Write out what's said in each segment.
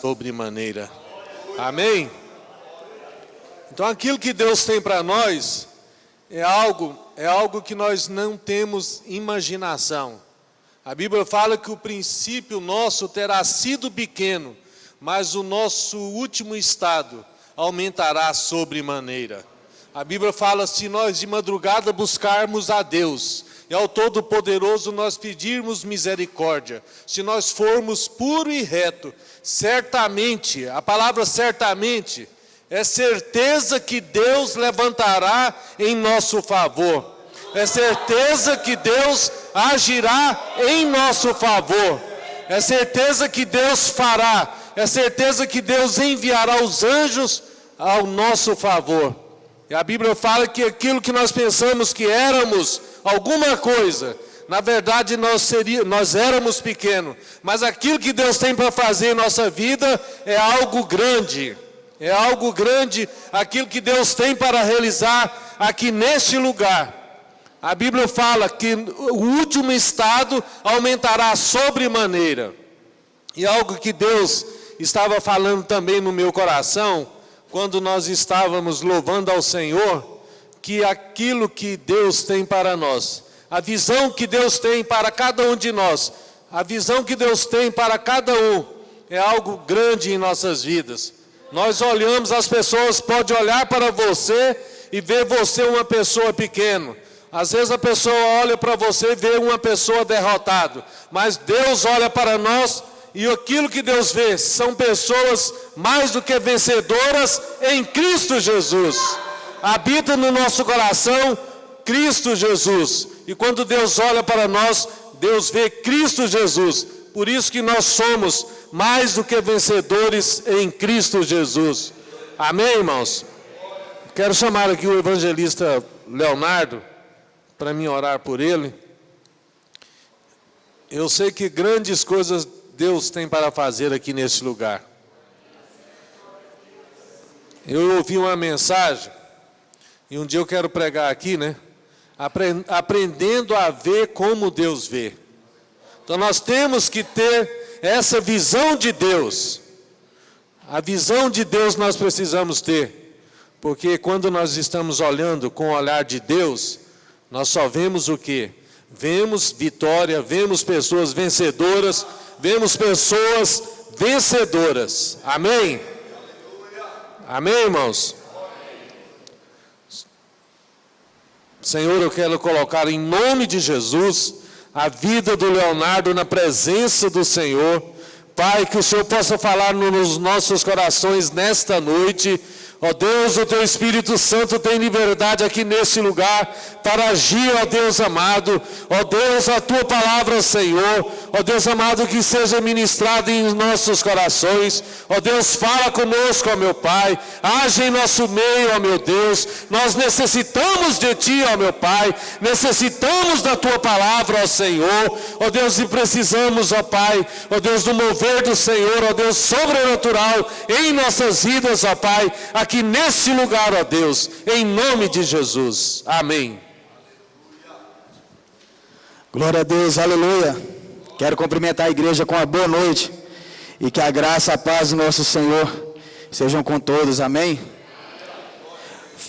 sobremaneira. Amém? Então aquilo que Deus tem para nós é algo que nós não temos imaginação. A Bíblia fala que o princípio nosso terá sido pequeno, mas o nosso último estado aumentará sobremaneira. A Bíblia fala, se nós de madrugada buscarmos a Deus, e ao Todo-Poderoso nós pedirmos misericórdia, se nós formos puro e reto, certamente, a palavra certamente, é certeza que Deus levantará em nosso favor. É certeza que Deus agirá em nosso favor. É certeza que Deus fará. É certeza que Deus enviará os anjos ao nosso favor. E a Bíblia fala que aquilo que nós pensamos que éramos alguma coisa, na verdade nós éramos pequenos. Mas aquilo que Deus tem para fazer em nossa vida é algo grande. É algo grande aquilo que Deus tem para realizar aqui neste lugar. A Bíblia fala que o último estado aumentará sobremaneira. E algo que Deus estava falando também no meu coração, quando nós estávamos louvando ao Senhor, que aquilo que Deus tem para nós, a visão que Deus tem para cada um de nós, a visão que Deus tem para cada um, é algo grande em nossas vidas. Nós olhamos, as pessoas podem olhar para você e ver você uma pessoa pequena. Às vezes a pessoa olha para você e vê uma pessoa derrotada. Mas Deus olha para nós e aquilo que Deus vê são pessoas mais do que vencedoras em Cristo Jesus. Habita no nosso coração Cristo Jesus. E quando Deus olha para nós, Deus vê Cristo Jesus. Por isso que nós somos mais do que vencedores em Cristo Jesus. Amém, irmãos? Quero chamar aqui o evangelista Leonardo, para mim orar por ele. Eu sei que grandes coisas Deus tem para fazer aqui nesse lugar. Eu ouvi uma mensagem, e um dia eu quero pregar aqui, né? Aprendendo a ver como Deus vê. Então nós temos que ter essa visão de Deus. A visão de Deus nós precisamos ter. Porque quando nós estamos olhando com o olhar de Deus, nós só vemos o quê? Vemos vitória, vemos pessoas vencedoras, vemos pessoas vencedoras. Amém? Amém, irmãos? Senhor, eu quero colocar em nome de Jesus a vida do Leonardo na presença do Senhor. Pai, que o Senhor possa falar nos nossos corações nesta noite. Ó Deus, o Teu Espírito Santo tem liberdade aqui nesse lugar para agir, ó Deus amado. Ó Deus, a Tua palavra, Senhor. Ó Deus amado, que seja ministrada em nossos corações. Ó Deus, fala conosco, ó meu Pai. Age em nosso meio, ó meu Deus. Nós necessitamos de Ti, ó meu Pai. Necessitamos da Tua palavra, ó Senhor. Ó Deus, e precisamos, ó Pai, ó Deus, do mover do Senhor, ó Deus, sobrenatural em nossas vidas, ó Pai, aqui nesse lugar, ó Deus, em nome de Jesus. Amém. Glória a Deus, aleluia. Quero cumprimentar a igreja com uma boa noite. E que a graça e a paz do nosso Senhor sejam com todos, amém?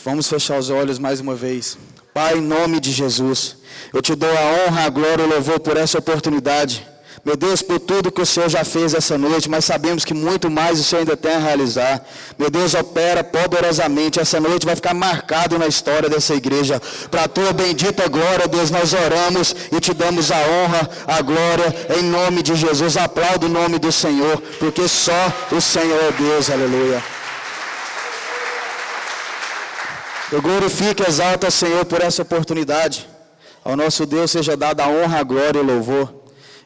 Vamos fechar os olhos mais uma vez. Pai, em nome de Jesus, eu te dou a honra, a glória e o louvor por essa oportunidade. Meu Deus, por tudo que o Senhor já fez essa noite, mas sabemos que muito mais o Senhor ainda tem a realizar. Meu Deus, opera poderosamente. Essa noite vai ficar marcado na história dessa igreja. Para a Tua bendita glória, Deus, nós oramos e te damos a honra, a glória, em nome de Jesus. Aplauda o nome do Senhor, porque só o Senhor é Deus, aleluia. Eu glorifico e exalto ao Senhor por essa oportunidade. Ao nosso Deus seja dada a honra, a glória e o louvor.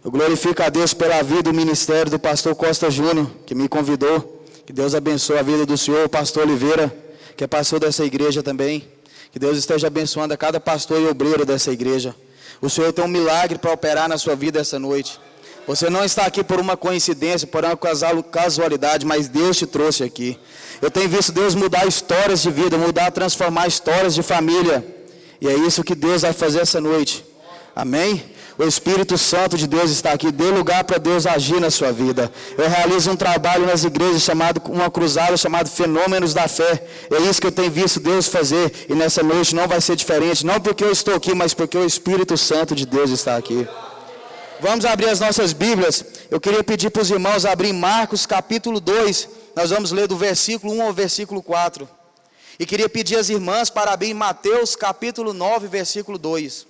Eu glorifico a Deus pela vida do ministério do pastor Costa Júnior, que me convidou. Que Deus abençoe a vida do senhor, o pastor Oliveira, que é pastor dessa igreja também. Que Deus esteja abençoando a cada pastor e obreiro dessa igreja. O Senhor tem um milagre para operar na sua vida essa noite. Você não está aqui por uma coincidência, por uma casualidade, mas Deus te trouxe aqui. Eu tenho visto Deus mudar histórias de vida, transformar histórias de família. E é isso que Deus vai fazer essa noite. Amém? O Espírito Santo de Deus está aqui. Dê lugar para Deus agir na sua vida. Eu realizo um trabalho nas igrejas chamado, uma cruzada chamada Fenômenos da Fé. É isso que eu tenho visto Deus fazer. E nessa noite não vai ser diferente. Não porque eu estou aqui, mas porque o Espírito Santo de Deus está aqui. Vamos abrir as nossas Bíblias. Eu queria pedir para os irmãos abrir Marcos capítulo 2. Nós vamos ler do versículo 1 ao versículo 4. E queria pedir às irmãs para abrir Mateus capítulo 9, versículo 2.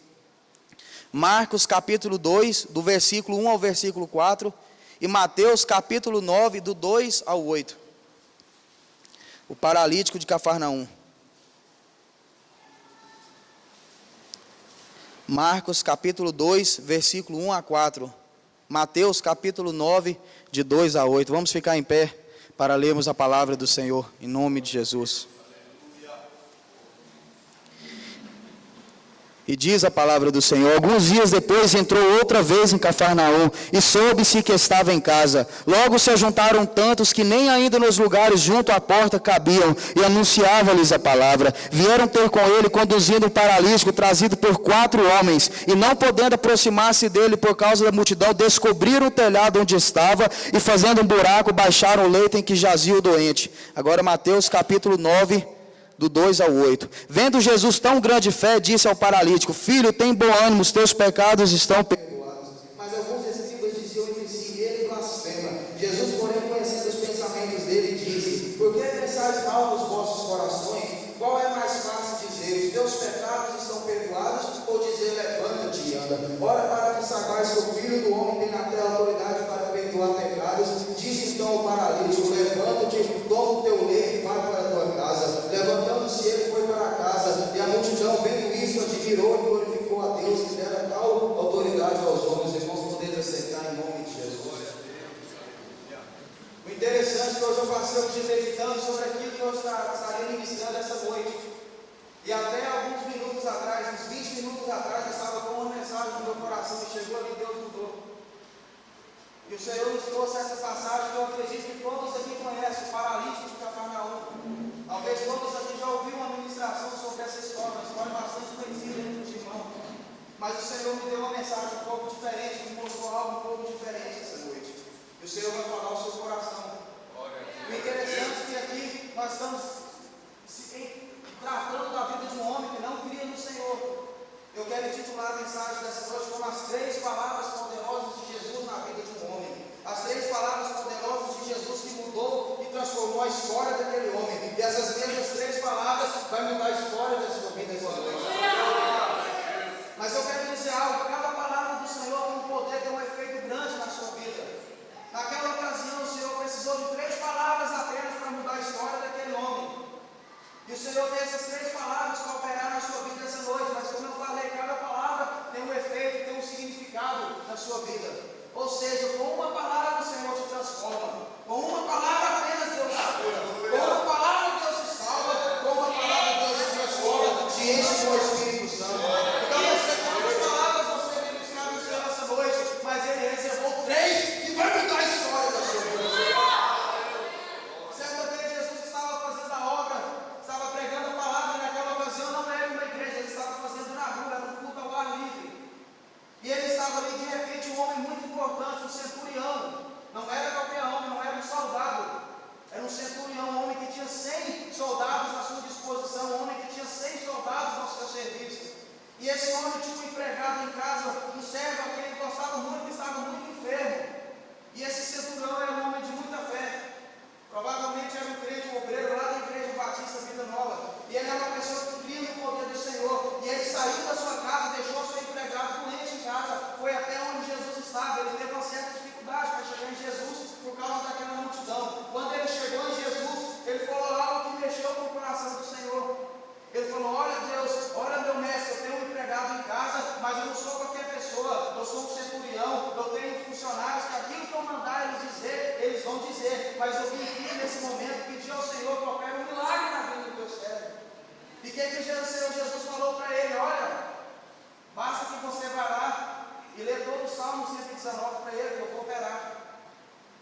Marcos capítulo 2, do versículo 1 ao versículo 4, e Mateus capítulo 9, do 2 ao 8. O paralítico de Cafarnaum. Marcos capítulo 2, versículo 1 a 4. Mateus capítulo 9, de 2 a 8. Vamos ficar em pé para lermos a palavra do Senhor, em nome de Jesus. E diz a palavra do Senhor: alguns dias depois entrou outra vez em Cafarnaum, e soube-se que estava em casa. Logo se ajuntaram tantos que nem ainda nos lugares junto à porta cabiam, e anunciava-lhes a palavra. Vieram ter com ele, conduzindo um paralítico, trazido por 4 homens, e não podendo aproximar-se dele por causa da multidão, descobriram o telhado onde estava, e fazendo um buraco, baixaram o leito em que jazia o doente. Agora Mateus capítulo 9, do 2 ao 8. Vendo Jesus tão grande fé, disse ao paralítico: filho, tem bom ânimo, os teus pecados estão perdoados. Mas alguns discípulos diziam entre si: ele blasfema. Jesus, porém, conhecendo os pensamentos dele, disse: por que pensais mal nos vossos corações? Qual é mais fácil dizer: os teus pecados estão perdoados, ou dizer: levanta-te e anda? Ora, para que saibais que o Filho do Homem tem na terra autoridade para perdoar pecados, disse então ao paralítico: levanta-te, toma o teu leito e vai para a tua casa. Levantando-se, ele foi para casa, e a multidão, vendo isso, admirou e glorificou a Deus, que dera tal autoridade aos homens. Irmãos, podeis aceitar em nome de Jesus. O interessante é que hoje eu passei o dia meditando sobre aquilo que eu estaria ministrando essa noite. E até alguns minutos atrás, uns 20 minutos atrás, eu estava com uma mensagem no meu coração e chegou ali, Deus mudou. E o Senhor nos trouxe essa passagem que eu acredito que todos aqui conhecem, o paralítico de Cafarnaum. Talvez todos aqui já ouviram uma ministração sobre essa história, uma história bastante conhecida entre os irmãos. Mas o Senhor me deu uma mensagem um pouco diferente, me mostrou algo um pouco diferente essa noite. E o Senhor vai falar ao seu coração. O interessante é que aqui nós estamos tratando da vida de um homem que não cria no Senhor. Eu quero intitular a mensagem dessa noite como as 3 palavras poderosas de Jesus na vida de um homem. As 3 palavras poderosas de Jesus que mudou e transformou a história daquele homem. E essas mesmas 3 palavras vai mudar a história da sua vida essa noite. Mas eu quero dizer algo: cada palavra do Senhor tem um poder, tem um efeito grande na sua vida. Naquela ocasião o Senhor precisou de 3 palavras apenas para mudar a história daquele homem. E o Senhor tem essas 3 palavras para operar na sua vida essa noite. Mas como eu falei, cada palavra tem um efeito, tem um significado na sua vida. Ou seja, com uma palavra o Senhor te transforma. Com uma palavra apenas Deus te cura. Com uma palavra Deus te salva. Com uma palavra Deus te transforma, te enche com o Espírito Santo. Então você tem 2 palavras, você vem buscar no Senhor essa noite, mas Ele reservou 3 que vai mudar a história da sua vida. Certa vez Jesus estava fazendo a obra, estava pregando a palavra, e naquela ocasião não era uma igreja, ele estava fazendo na rua, era um culto ao ar livre. E ele estava ali, de repente, um homem muito importante, um centurião. Não era qualquer homem, não era um soldado. Era um centurião, um homem que tinha 100 soldados à sua disposição, um homem que tinha 100 soldados ao seu serviço. E esse homem tinha um empregado em casa, um servo a quem ele gostava muito, que estava muito enfermo. E esse centurião era um homem de muita fé. Provavelmente era um crente, um obreiro lá da Igreja Batista Vida Nova. E ele era uma pessoa que cria no poder do Senhor. E ele saiu da sua casa, deixou o seu empregado doente em casa, foi até onde Jesus estava. Ele teve uma certa dificuldade para chegar em Jesus por causa daquela multidão. Quando ele chegou em Jesus, ele falou algo que mexeu com o coração do Senhor. Ele falou: olha Deus, olha meu mestre, eu tenho um empregado em casa, mas eu não sou qualquer pessoa, eu sou um centurião, eu tenho funcionários que aquilo que eu mandar eles dizer, eles vão dizer, mas eu vim aqui nesse momento pedir ao Senhor que opere um milagre na vida do teu servo. E o que o Senhor Jesus falou para ele? Olha, basta que você vá lá e lê todo o Salmo 119 para ele, que eu vou operar.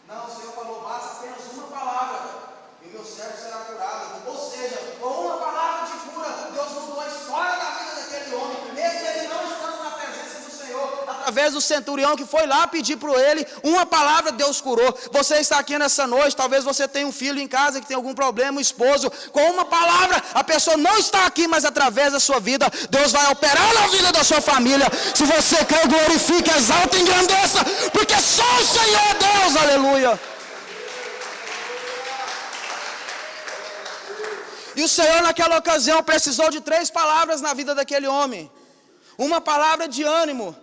Não, o Senhor falou: basta apenas uma palavra e o meu servo será curado. Ou seja, com uma palavra de cura, Deus mudou a história da vida daquele homem, mesmo ele não estando na presença do Senhor. através do centurião que foi lá pedir para ele uma palavra, Deus curou. Você está aqui nessa noite, talvez você tenha um filho em casa que tem algum problema, um esposo, com uma palavra, a pessoa não está aqui, mas através da sua vida, Deus vai operar na vida da sua família. Se você crê, glorifique, exalta e engrandeça, porque só o Senhor é Deus, aleluia. E o Senhor naquela ocasião precisou de 3 palavras na vida daquele homem. Uma palavra de ânimo,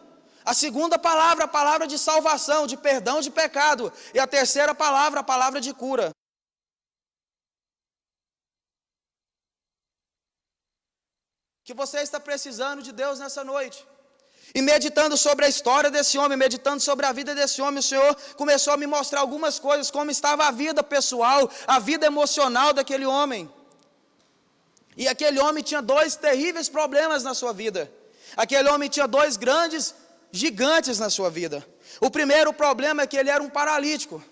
a segunda palavra, a palavra de salvação, de perdão de pecado, e a terceira palavra, a palavra de cura. Que você está precisando de Deus nessa noite. E meditando sobre a história desse homem, meditando sobre a vida desse homem, o Senhor começou a me mostrar algumas coisas, como estava a vida pessoal, a vida emocional daquele homem. E aquele homem tinha 2 terríveis problemas na sua vida. Aquele homem tinha 2 grandes gigantes na sua vida. O primeiro problema é que ele era um paralítico.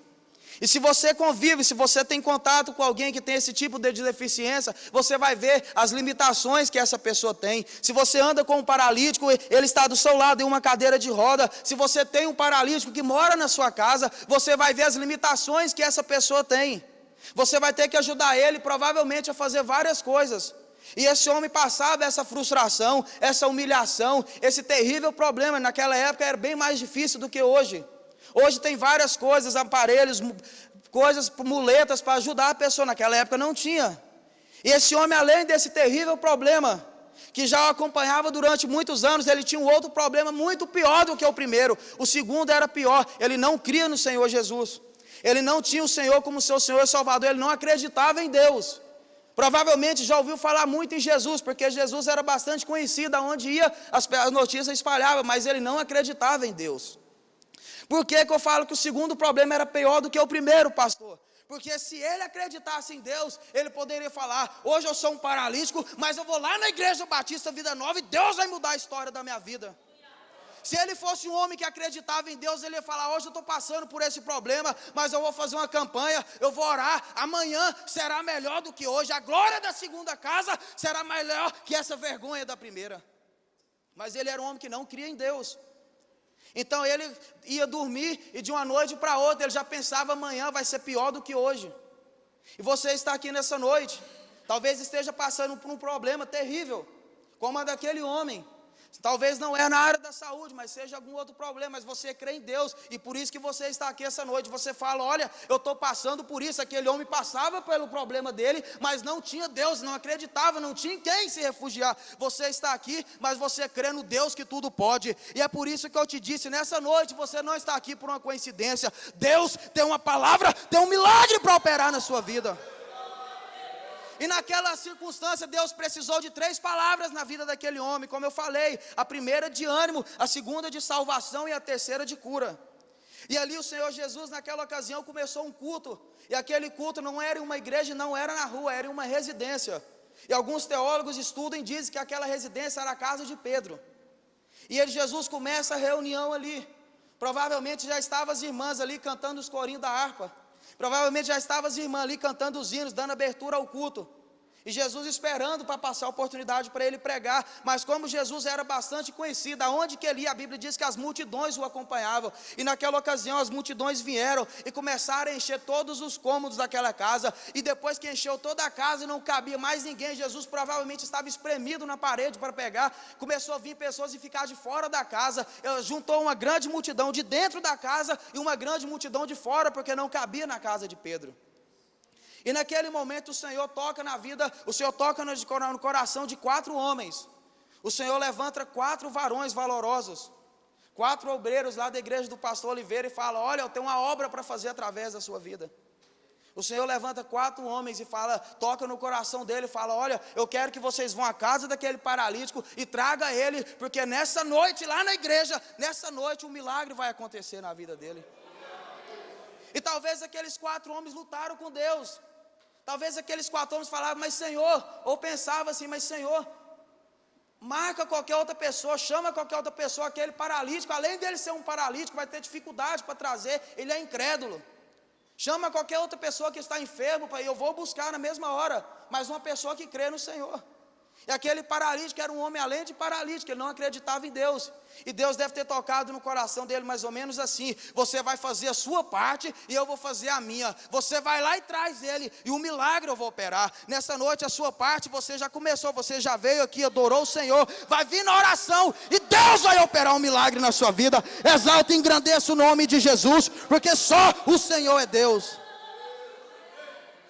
E se você convive, se você tem contato com alguém que tem esse tipo de deficiência, você vai ver as limitações que essa pessoa tem. Se você anda com um paralítico, ele está do seu lado em uma cadeira de roda. Se você tem um paralítico que mora na sua casa, você vai ver as limitações que essa pessoa tem. Você vai ter que ajudar ele provavelmente a fazer várias coisas. E esse homem passava essa frustração, essa humilhação, esse terrível problema. Naquela época era bem mais difícil do que hoje. Hoje tem várias coisas, aparelhos, coisas, muletas para ajudar a pessoa. Naquela época não tinha. E esse homem, além desse terrível problema, que já o acompanhava durante muitos anos, ele tinha um outro problema muito pior do que o primeiro. O segundo era pior, ele não cria no Senhor Jesus. Ele não tinha o Senhor como seu Senhor e Salvador, ele não acreditava em Deus. Provavelmente já ouviu falar muito em Jesus, porque Jesus era bastante conhecido, aonde ia as notícias espalhavam, mas ele não acreditava em Deus. Por que eu falo que o segundo problema era pior do que o primeiro, pastor? Porque se ele acreditasse em Deus, ele poderia falar: hoje eu sou um paralítico, mas eu vou lá na Igreja Batista Vida Nova e Deus vai mudar a história da minha vida. Se ele fosse um homem que acreditava em Deus, ele ia falar: hoje eu estou passando por esse problema, mas eu vou fazer uma campanha, eu vou orar, amanhã será melhor do que hoje, a glória da segunda casa será melhor que essa vergonha da primeira. Mas ele era um homem que não cria em Deus. Então ele ia dormir e de uma noite para outra ele já pensava: amanhã vai ser pior do que hoje. E você está aqui nessa noite, talvez esteja passando por um problema terrível, como a daquele homem. Talvez não é na área da saúde, mas seja algum outro problema, mas você crê em Deus, e por isso que você está aqui essa noite. Você fala: olha, eu estou passando por isso. Aquele homem passava pelo problema dele, mas não tinha Deus, não acreditava, não tinha em quem se refugiar. Você está aqui, mas você crê no Deus que tudo pode, e é por isso que eu te disse, nessa noite, você não está aqui por uma coincidência. Deus tem uma palavra, tem um milagre para operar na sua vida. E naquela circunstância, Deus precisou de 3 palavras na vida daquele homem, como eu falei: a primeira de ânimo, a segunda de salvação e a terceira de cura. E ali o Senhor Jesus, naquela ocasião, começou um culto, e aquele culto não era em uma igreja, não era na rua, era em uma residência. E alguns teólogos estudam e dizem que aquela residência era a casa de Pedro. E Jesus começa a reunião ali. Provavelmente já estavam as irmãs ali cantando os corinhos da harpa. Provavelmente já estavam as irmãs ali cantando os hinos, dando abertura ao culto. E Jesus esperando para passar a oportunidade para ele pregar. Mas como Jesus era bastante conhecido, aonde que ele ia, a Bíblia diz que as multidões o acompanhavam. E naquela ocasião as multidões vieram e começaram a encher todos os cômodos daquela casa. E depois que encheu toda a casa e não cabia mais ninguém, Jesus provavelmente estava espremido na parede para pegar. Começou a vir pessoas e ficar de fora da casa. Juntou uma grande multidão de dentro da casa e uma grande multidão de fora, porque não cabia na casa de Pedro. E naquele momento o Senhor toca na vida, o Senhor toca no coração de 4 homens. O Senhor levanta 4 varões valorosos, 4 obreiros lá da igreja do pastor Oliveira, e fala: olha, eu tenho uma obra para fazer através da sua vida. O Senhor levanta 4 homens e fala, toca no coração dele e fala: olha, eu quero que vocês vão à casa daquele paralítico e traga ele, porque nessa noite lá na igreja, nessa noite um milagre vai acontecer na vida dele. E talvez aqueles 4 homens lutaram com Deus. Talvez aqueles 4 homens falavam: mas Senhor, ou pensavam assim: mas Senhor, marca qualquer outra pessoa, chama qualquer outra pessoa, aquele paralítico, além dele ser um paralítico, vai ter dificuldade para trazer, ele é incrédulo. Chama qualquer outra pessoa que está enfermo, pai, eu vou buscar na mesma hora, mas uma pessoa que crê no Senhor. E aquele paralítico era um homem além de paralítico, ele não acreditava em Deus. E Deus deve ter tocado no coração dele mais ou menos assim: você vai fazer a sua parte e eu vou fazer a minha. Você vai lá e traz ele e um milagre eu vou operar. Nessa noite a sua parte você já começou, você já veio aqui, adorou o Senhor. Vai vir na oração e Deus vai operar um milagre na sua vida. Exalta e engrandeça o nome de Jesus, porque só o Senhor é Deus.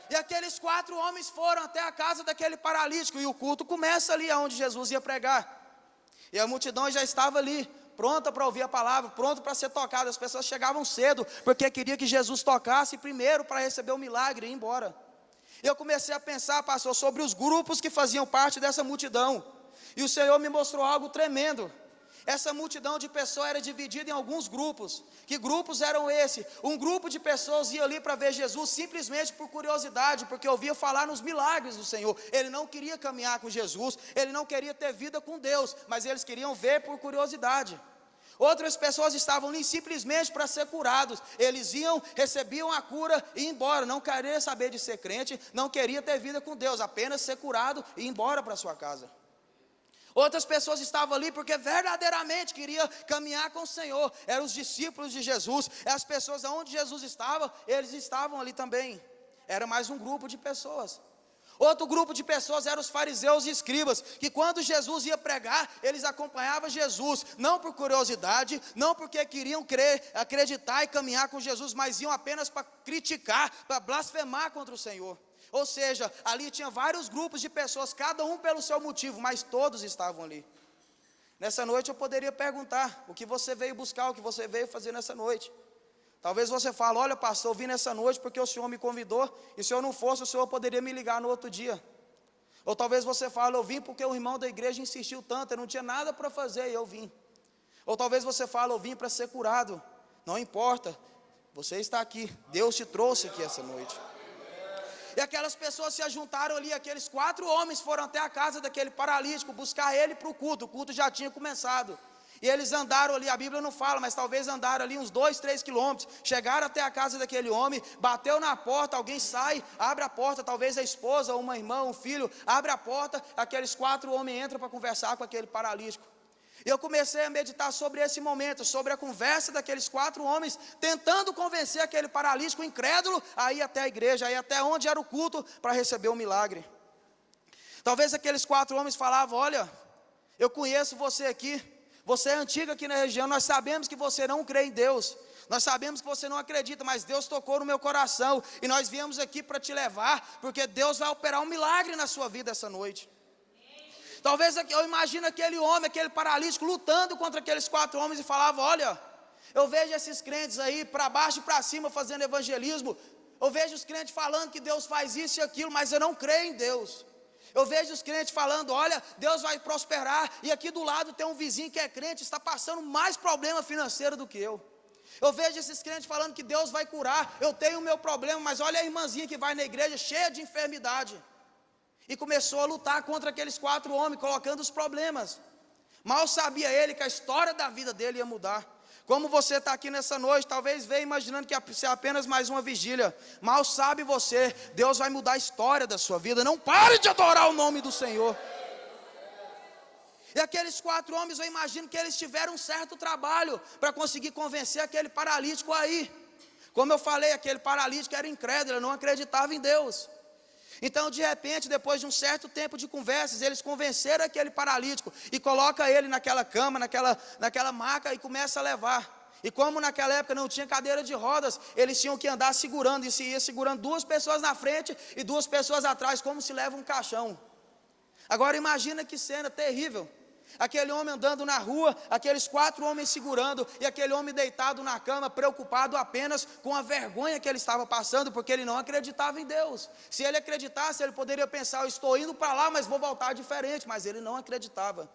E aqueles 4 homens foram até a casa daquele paralítico, e o culto começa ali onde Jesus ia pregar. E a multidão já estava ali, pronta para ouvir a palavra, pronta para ser tocada. As pessoas chegavam cedo, porque queria que Jesus tocasse primeiro para receber o milagre e ir embora. E eu comecei a pensar, pastor, sobre os grupos que faziam parte dessa multidão. E o Senhor me mostrou algo tremendo. Essa multidão de pessoas era dividida em alguns grupos. Que grupos eram esses? Um grupo de pessoas ia ali para ver Jesus simplesmente por curiosidade, porque ouvia falar nos milagres do Senhor. Ele não queria caminhar com Jesus, ele não queria ter vida com Deus, mas eles queriam ver por curiosidade. Outras pessoas estavam ali simplesmente para ser curados. Eles iam, recebiam a cura e iam embora. Não queria saber de ser crente, não queria ter vida com Deus, apenas ser curado e ir embora para sua casa. Outras pessoas estavam ali porque verdadeiramente queriam caminhar com o Senhor. Eram os discípulos de Jesus. As pessoas onde Jesus estava, eles estavam ali também. Era mais um grupo de pessoas. Outro grupo de pessoas eram os fariseus e escribas, que quando Jesus ia pregar, eles acompanhavam Jesus, não por curiosidade, não porque queriam crer, acreditar e caminhar com Jesus, mas iam apenas para criticar, para blasfemar contra o Senhor. Ou seja, ali tinha vários grupos de pessoas, cada um pelo seu motivo, mas todos estavam ali. Nessa noite eu poderia perguntar: o que você veio buscar, o que você veio fazer nessa noite? Talvez você fale: olha, pastor, eu vim nessa noite porque o Senhor me convidou, e se eu não fosse, o Senhor poderia me ligar no outro dia. Ou talvez você fale: eu vim porque o irmão da igreja insistiu tanto, eu não tinha nada para fazer e eu vim. Ou talvez você fale: eu vim para ser curado. Não importa, você está aqui, Deus te trouxe aqui essa noite. E aquelas pessoas se ajuntaram ali, aqueles 4 homens foram até a casa daquele paralítico, buscar ele para o culto já tinha começado. E eles andaram ali, a Bíblia não fala, mas talvez andaram ali uns 2, 3 quilômetros, chegaram até a casa daquele homem, bateu na porta, alguém sai, abre a porta, talvez a esposa, uma irmã, um filho, abre a porta, aqueles 4 homens entram para conversar com aquele paralítico. E eu comecei a meditar sobre esse momento, sobre a conversa daqueles 4 homens, tentando convencer aquele paralítico incrédulo a ir até a igreja, a ir até onde era o culto, para receber um milagre. Talvez aqueles 4 homens falavam: olha, eu conheço você aqui, você é antigo aqui na região, nós sabemos que você não crê em Deus, nós sabemos que você não acredita, mas Deus tocou no meu coração, e nós viemos aqui para te levar, porque Deus vai operar um milagre na sua vida essa noite. Talvez eu imagino aquele homem, aquele paralítico, lutando contra aqueles 4 homens e falava: olha, eu vejo esses crentes aí, para baixo e para cima, fazendo evangelismo, eu vejo os crentes falando que Deus faz isso e aquilo, mas eu não creio em Deus. Eu vejo os crentes falando: olha, Deus vai prosperar, e aqui do lado tem um vizinho que é crente, está passando mais problema financeiro do que eu. Eu vejo esses crentes falando que Deus vai curar, eu tenho o meu problema, mas olha a irmãzinha que vai na igreja cheia de enfermidade. E começou a lutar contra aqueles 4 homens, colocando os problemas. Mal sabia ele que a história da vida dele ia mudar. Como você está aqui nessa noite, talvez venha imaginando que ia ser apenas mais uma vigília. Mal sabe você, Deus vai mudar a história da sua vida. Não pare de adorar o nome do Senhor. E aqueles 4 homens, eu imagino que eles tiveram um certo trabalho para conseguir convencer aquele paralítico aí. Como eu falei, aquele paralítico era incrédulo, não acreditava em Deus. Então, de repente, depois de um certo tempo de conversas, eles convenceram aquele paralítico e colocam ele naquela cama, naquela maca, e começa a levar. E como naquela época não tinha cadeira de rodas, eles tinham que andar segurando, e se ia segurando 2 pessoas na frente e 2 pessoas atrás, como se leva um caixão. Agora imagina que cena terrível. Aquele homem andando na rua, aqueles 4 homens segurando, e aquele homem deitado na cama, preocupado apenas com a vergonha que ele estava passando, porque ele não acreditava em Deus. Se ele acreditasse, ele poderia pensar: eu estou indo para lá, mas vou voltar diferente. Mas ele não acreditava.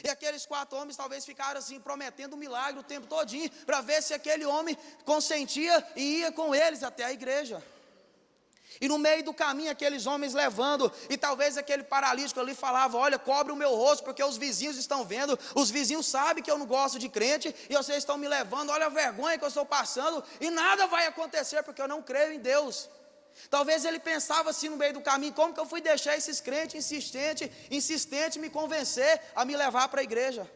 E aqueles 4 homens talvez ficaram assim, prometendo um milagre o tempo todinho, para ver se aquele homem consentia e ia com eles até a igreja. E no meio do caminho, aqueles homens levando, e talvez aquele paralítico ali falava: olha, cobre o meu rosto, porque os vizinhos estão vendo, os vizinhos sabem que eu não gosto de crente, e vocês estão me levando, olha a vergonha que eu estou passando, e nada vai acontecer, porque eu não creio em Deus. Talvez ele pensava assim no meio do caminho: como que eu fui deixar esses crentes insistente me convencer a me levar para a igreja?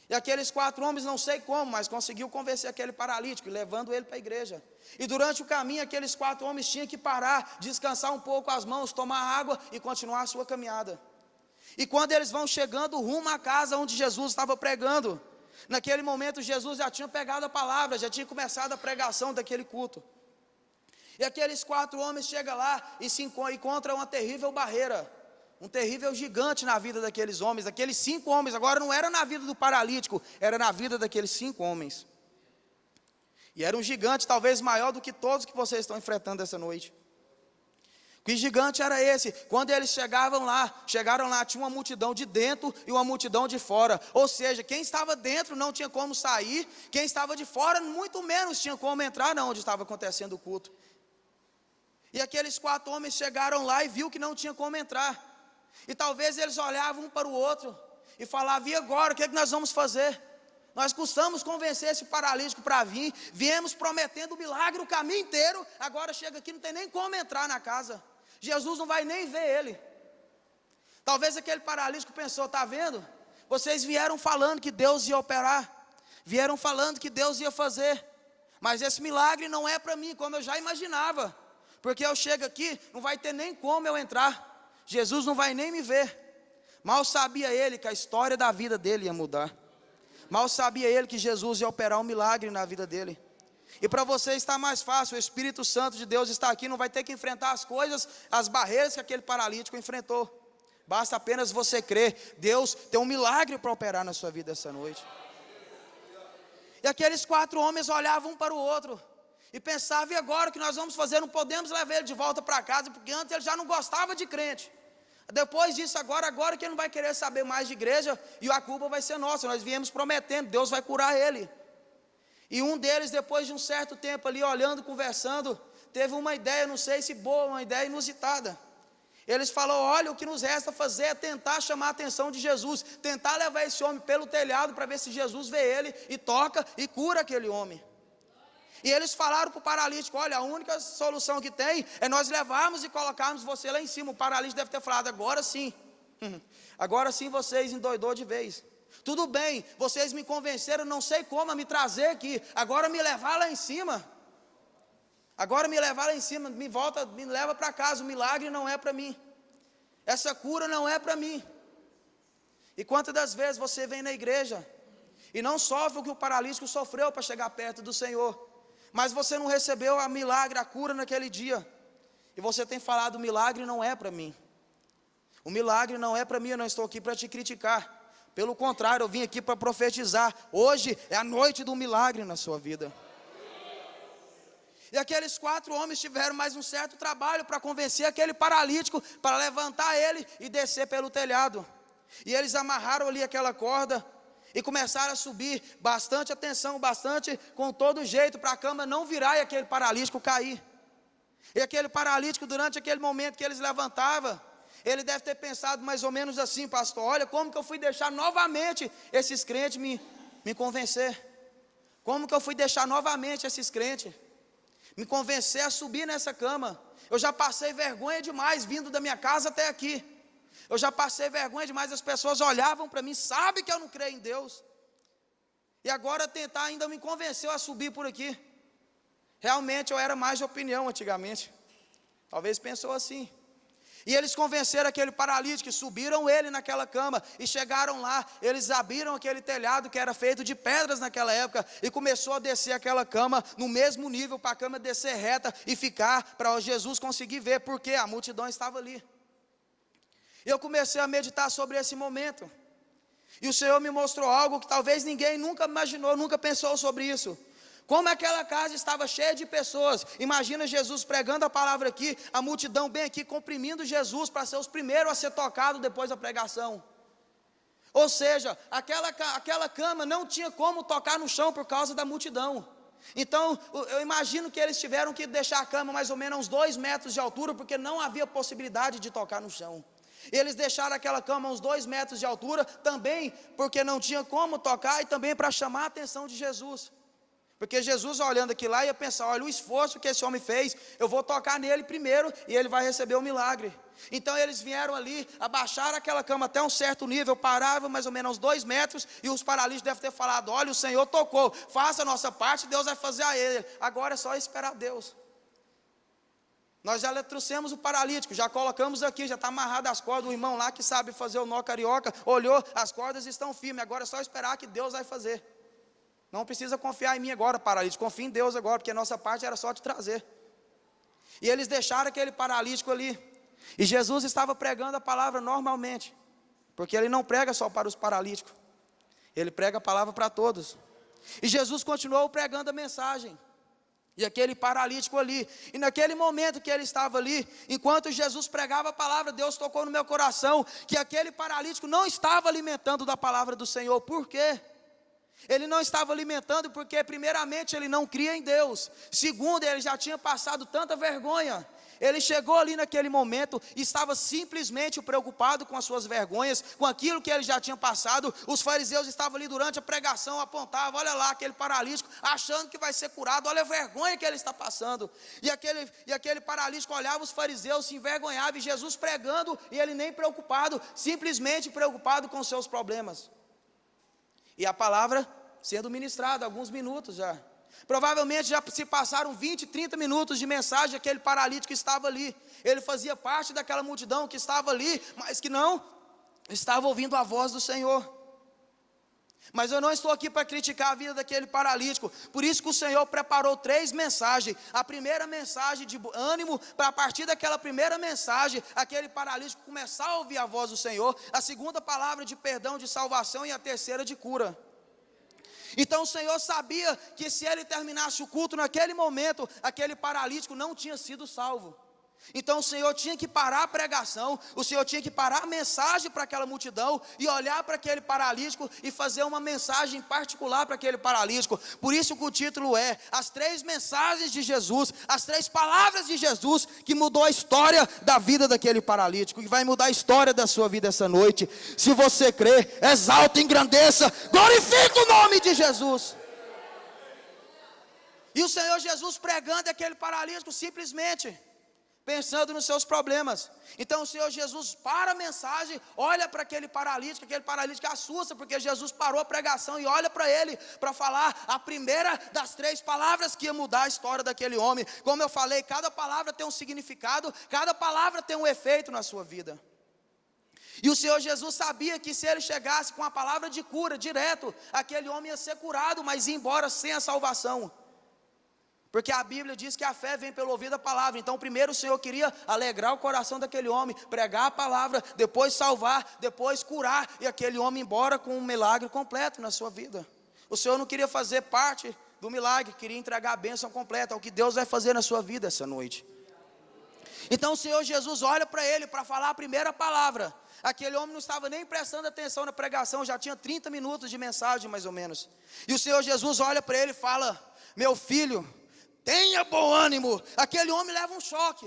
E aqueles 4 homens, não sei como, mas conseguiu convencer aquele paralítico, levando ele para a igreja. E durante o caminho, aqueles 4 homens tinham que parar, descansar um pouco as mãos, tomar água e continuar a sua caminhada. E quando eles vão chegando rumo à casa onde Jesus estava pregando, naquele momento Jesus já tinha pegado a palavra, já tinha começado a pregação daquele culto. E aqueles 4 homens chegam lá e se encontram uma terrível barreira, um terrível gigante na vida daqueles homens. Aqueles 5 homens, agora não era na vida do paralítico, era na vida daqueles 5 homens. E era um gigante talvez maior do que todos que vocês estão enfrentando essa noite. Que gigante era esse? Quando eles chegaram lá, tinha uma multidão de dentro e uma multidão de fora. Ou seja, quem estava dentro não tinha como sair, quem estava de fora muito menos tinha como entrar onde estava acontecendo o culto. E aqueles 4 homens chegaram lá e viu que não tinha como entrar. E talvez eles olhavam um para o outro e falavam: e agora, o que é que nós vamos fazer? Nós custamos convencer esse paralítico para vir, viemos prometendo milagre o caminho inteiro, agora chega aqui, não tem nem como entrar na casa, Jesus não vai nem ver ele. Talvez aquele paralítico pensou: está vendo? Vocês vieram falando que Deus ia operar, vieram falando que Deus ia fazer, mas esse milagre não é para mim, como eu já imaginava, porque eu chego aqui, não vai ter nem como eu entrar, Jesus não vai nem me ver. Mal sabia ele que a história da vida dele ia mudar. Mal sabia ele que Jesus ia operar um milagre na vida dele. E para você está mais fácil, o Espírito Santo de Deus está aqui, não vai ter que enfrentar as coisas, as barreiras que aquele paralítico enfrentou. Basta apenas você crer. Deus tem um milagre para operar na sua vida essa noite. E aqueles 4 homens olhavam um para o outro e pensavam: e agora o que nós vamos fazer? Não podemos levar ele de volta para casa, porque antes ele já não gostava de crente. Depois disso, agora que ele não vai querer saber mais de igreja, e a culpa vai ser nossa. Nós viemos prometendo, Deus vai curar ele. E um deles, depois de um certo tempo ali, olhando, conversando, teve uma ideia, não sei se boa, uma ideia inusitada. Eles falaram: olha, o que nos resta fazer é tentar chamar a atenção de Jesus, tentar levar esse homem pelo telhado, para ver se Jesus vê ele, e toca, e cura aquele homem. E eles falaram para o paralítico: olha, a única solução que tem é nós levarmos e colocarmos você lá em cima. O paralítico deve ter falado: agora sim vocês endoidou de vez. Tudo bem, vocês me convenceram, não sei como, a me trazer aqui, agora me levar lá em cima. Me leva para casa, o milagre não é para mim, essa cura não é para mim. E quantas das vezes você vem na igreja e não sofre o que o paralítico sofreu para chegar perto do Senhor, mas você não recebeu a milagre, a cura naquele dia, e você tem falado: o milagre não é para mim, o milagre não é para mim. Eu não estou aqui para te criticar, pelo contrário, eu vim aqui para profetizar. Hoje é a noite do milagre na sua vida. E aqueles 4 homens tiveram mais um certo trabalho para convencer aquele paralítico, para levantar ele e descer pelo telhado. E eles amarraram ali aquela corda e começaram a subir, bastante atenção, bastante com todo jeito, para a cama não virar e aquele paralítico cair. E aquele paralítico, durante aquele momento que eles levantavam, ele deve ter pensado mais ou menos assim: pastor, olha como que eu fui deixar novamente esses crentes me convencer. Como que eu fui deixar novamente esses crentes me convencer a subir nessa cama? Eu já passei vergonha demais vindo da minha casa até aqui. Eu já passei vergonha demais, as pessoas olhavam para mim, sabem que eu não creio em Deus, e agora tentar ainda me convencer a subir por aqui. Realmente eu era mais de opinião antigamente, talvez pensou assim. E eles convenceram aquele paralítico, subiram ele naquela cama, e chegaram lá, eles abriram aquele telhado que era feito de pedras naquela época, e começou a descer aquela cama no mesmo nível, para a cama descer reta e ficar, para Jesus conseguir ver, porque a multidão estava ali. Eu comecei a meditar sobre esse momento, e o Senhor me mostrou algo que talvez ninguém nunca imaginou, nunca pensou sobre isso. Como aquela casa estava cheia de pessoas. Imagina Jesus pregando a palavra aqui, a multidão bem aqui, comprimindo Jesus para ser os primeiros a ser tocados depois da pregação. Ou seja, aquela cama não tinha como tocar no chão por causa da multidão. Então, eu imagino que eles tiveram que deixar a cama mais ou menos uns 2 metros de altura, porque não havia possibilidade de tocar no chão. Eles deixaram aquela cama uns 2 metros de altura, também porque não tinha como tocar, e também para chamar a atenção de Jesus. Porque Jesus, olhando aqui lá, ia pensar: olha o esforço que esse homem fez, eu vou tocar nele primeiro e ele vai receber o milagre. Então eles vieram ali, abaixaram aquela cama até um certo nível, paravam mais ou menos uns 2 metros, e os paralíticos devem ter falado: olha, o Senhor tocou, faça a nossa parte, Deus vai fazer a ele, agora é só esperar Deus. Nós já trouxemos o paralítico, já colocamos aqui, já está amarrado as cordas, o irmão lá que sabe fazer o nó carioca, olhou, as cordas estão firmes, agora é só esperar que Deus vai fazer. Não precisa confiar em mim agora, paralítico, confia em Deus agora, porque a nossa parte era só te trazer. E eles deixaram aquele paralítico ali, e Jesus estava pregando a palavra normalmente, porque ele não prega só para os paralíticos, ele prega a palavra para todos. E Jesus continuou pregando a mensagem, e aquele paralítico ali, e naquele momento que ele estava ali, enquanto Jesus pregava a palavra, Deus tocou no meu coração, que aquele paralítico não estava alimentando da palavra do Senhor. Por quê? Ele não estava alimentando porque primeiramente ele não cria em Deus, segundo, ele já tinha passado tanta vergonha. Ele chegou ali naquele momento e estava simplesmente preocupado com as suas vergonhas, com aquilo que ele já tinha passado. Os fariseus estavam ali durante a pregação, apontavam: olha lá aquele paralítico, achando que vai ser curado, olha a vergonha que ele está passando. E aquele paralítico olhava os fariseus, se envergonhava, e Jesus pregando, e ele nem preocupado, simplesmente preocupado com os seus problemas. E a palavra sendo ministrada, alguns minutos já. Provavelmente já se passaram 20, 30 minutos de mensagem. Aquele paralítico estava ali, ele fazia parte daquela multidão que estava ali, mas que não estava ouvindo a voz do Senhor. Mas eu não estou aqui para criticar a vida daquele paralítico. Por isso que o Senhor preparou 3 mensagens. A primeira mensagem de ânimo, para a partir daquela primeira mensagem, aquele paralítico começar a ouvir a voz do Senhor. A segunda, palavra de perdão, de salvação, e a terceira, de cura. Então o Senhor sabia que se ele terminasse o culto naquele momento, aquele paralítico não tinha sido salvo. Então o Senhor tinha que parar a pregação, o Senhor tinha que parar a mensagem para aquela multidão, e olhar para aquele paralítico e fazer uma mensagem particular para aquele paralítico. Por isso que o título é: as 3 mensagens de Jesus, as 3 palavras de Jesus, que mudou a história da vida daquele paralítico, que vai mudar a história da sua vida essa noite. Se você crê, exalta, engrandeça, glorifica o nome de Jesus. E o Senhor Jesus pregando aquele paralítico, simplesmente pensando nos seus problemas. Então o Senhor Jesus para a mensagem, olha para aquele paralítico assusta, porque Jesus parou a pregação e olha para ele, para falar a primeira das 3 palavras que ia mudar a história daquele homem. Como eu falei, cada palavra tem um significado, cada palavra tem um efeito na sua vida. E o Senhor Jesus sabia que se ele chegasse com a palavra de cura direto, aquele homem ia ser curado, mas ia embora sem a salvação. Porque a Bíblia diz que a fé vem pelo ouvir da palavra. Então primeiro o Senhor queria alegrar o coração daquele homem, pregar a palavra, depois salvar, depois curar, e aquele homem embora com um milagre completo na sua vida. O Senhor não queria fazer parte do milagre, queria entregar a bênção completa, é o que Deus vai fazer na sua vida essa noite. Então o Senhor Jesus olha para ele para falar a primeira palavra. Aquele homem não estava nem prestando atenção na pregação, já tinha 30 minutos de mensagem mais ou menos. E o Senhor Jesus olha para ele e fala: meu filho, tenha bom ânimo. Aquele homem leva um choque,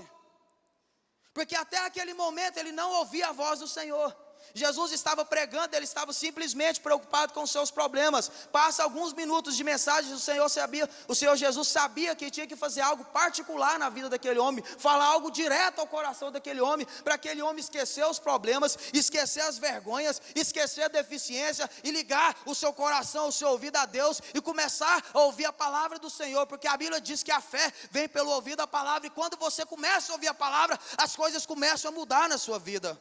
porque até aquele momento ele não ouvia a voz do Senhor. Jesus estava pregando, ele estava simplesmente preocupado com os seus problemas. Passa alguns minutos de mensagem, o Senhor Jesus sabia que tinha que fazer algo particular na vida daquele homem, falar algo direto ao coração daquele homem, para aquele homem esquecer os problemas, esquecer as vergonhas, esquecer a deficiência, e ligar o seu coração, o seu ouvido a Deus, e começar a ouvir a palavra do Senhor. Porque a Bíblia diz que a fé vem pelo ouvido da palavra, e quando você começa a ouvir a palavra, as coisas começam a mudar na sua vida.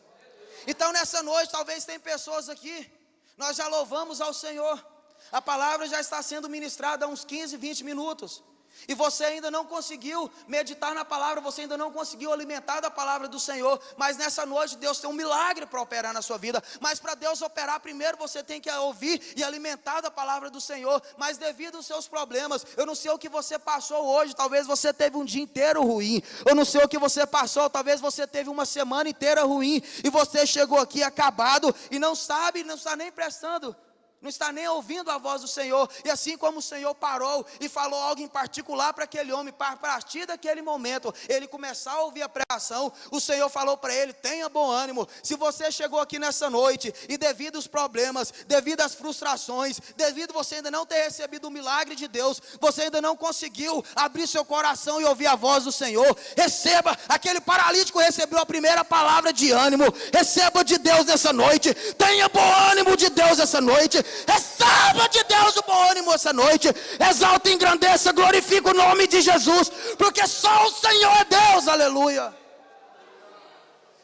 Então nessa noite, talvez tem pessoas aqui, nós já louvamos ao Senhor, a palavra já está sendo ministrada há uns 15, 20 minutos, e você ainda não conseguiu meditar na palavra, você ainda não conseguiu alimentar da palavra do Senhor. Mas nessa noite Deus tem um milagre para operar na sua vida. Mas para Deus operar, primeiro você tem que ouvir e alimentar da palavra do Senhor. Mas devido aos seus problemas, eu não sei o que você passou hoje, talvez você teve um dia inteiro ruim, eu não sei o que você passou, talvez você teve uma semana inteira ruim, e você chegou aqui acabado e não sabe, não está nem prestando não está nem ouvindo a voz do Senhor. E assim como o Senhor parou e falou algo em particular para aquele homem, a partir daquele momento, ele começar a ouvir a pregação, o Senhor falou para ele: tenha bom ânimo. Se você chegou aqui nessa noite e devido aos problemas, devido às frustrações, devido você ainda não ter recebido o milagre de Deus, você ainda não conseguiu abrir seu coração e ouvir a voz do Senhor, receba. Aquele paralítico recebeu a primeira palavra de ânimo. Receba de Deus nessa noite. Tenha bom ânimo de Deus essa noite. Receba de Deus o bom ânimo essa noite. Exalta, engrandeça, glorifica o nome de Jesus, porque só o Senhor é Deus, aleluia.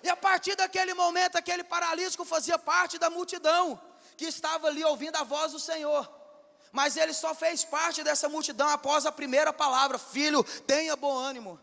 E a partir daquele momento, aquele paralítico fazia parte da multidão que estava ali ouvindo a voz do Senhor. Mas ele só fez parte dessa multidão após a primeira palavra: filho, tenha bom ânimo.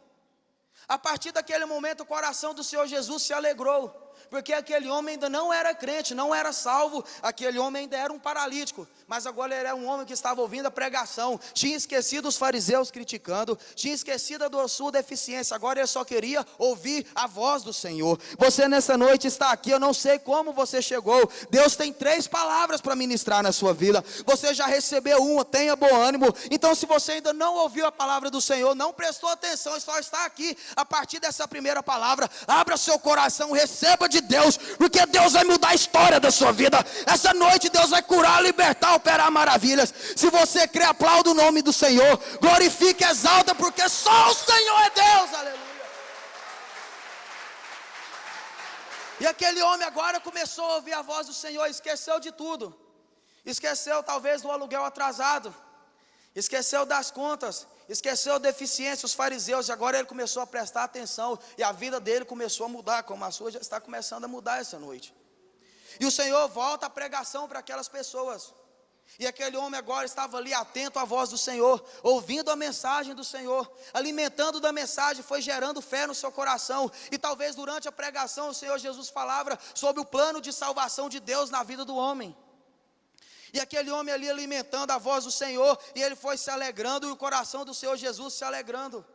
A partir daquele momento, o coração do Senhor Jesus se alegrou, porque aquele homem ainda não era crente, não era salvo. Aquele homem ainda era um paralítico, mas agora ele era um homem que estava ouvindo a pregação. Tinha esquecido os fariseus criticando, tinha esquecido da sua deficiência. Agora ele só queria ouvir a voz do Senhor. Você nessa noite está aqui, eu não sei como você chegou. Deus tem 3 palavras para ministrar na sua vida. Você já recebeu uma: tenha bom ânimo. Então, se você ainda não ouviu a palavra do Senhor, não prestou atenção e só está aqui a partir dessa primeira palavra, abra seu coração, receba de Deus, porque Deus vai mudar a história da sua vida. Essa noite Deus vai curar, libertar, operar maravilhas. Se você crê, aplauda o nome do Senhor, glorifique, exalta, porque só o Senhor é Deus, aleluia. E aquele homem agora começou a ouvir a voz do Senhor, esqueceu de tudo. Esqueceu talvez do aluguel atrasado, esqueceu das contas, esqueceu a deficiência, os fariseus. E agora ele começou a prestar atenção, e a vida dele começou a mudar, como a sua já está começando a mudar essa noite. E o Senhor volta a pregação para aquelas pessoas. E aquele homem agora estava ali atento à voz do Senhor, ouvindo a mensagem do Senhor, alimentando da mensagem, foi gerando fé no seu coração. E talvez durante a pregação o Senhor Jesus falava sobre o plano de salvação de Deus na vida do homem. E aquele homem ali alimentando a voz do Senhor, e ele foi se alegrando, e o coração do Senhor Jesus se alegrando.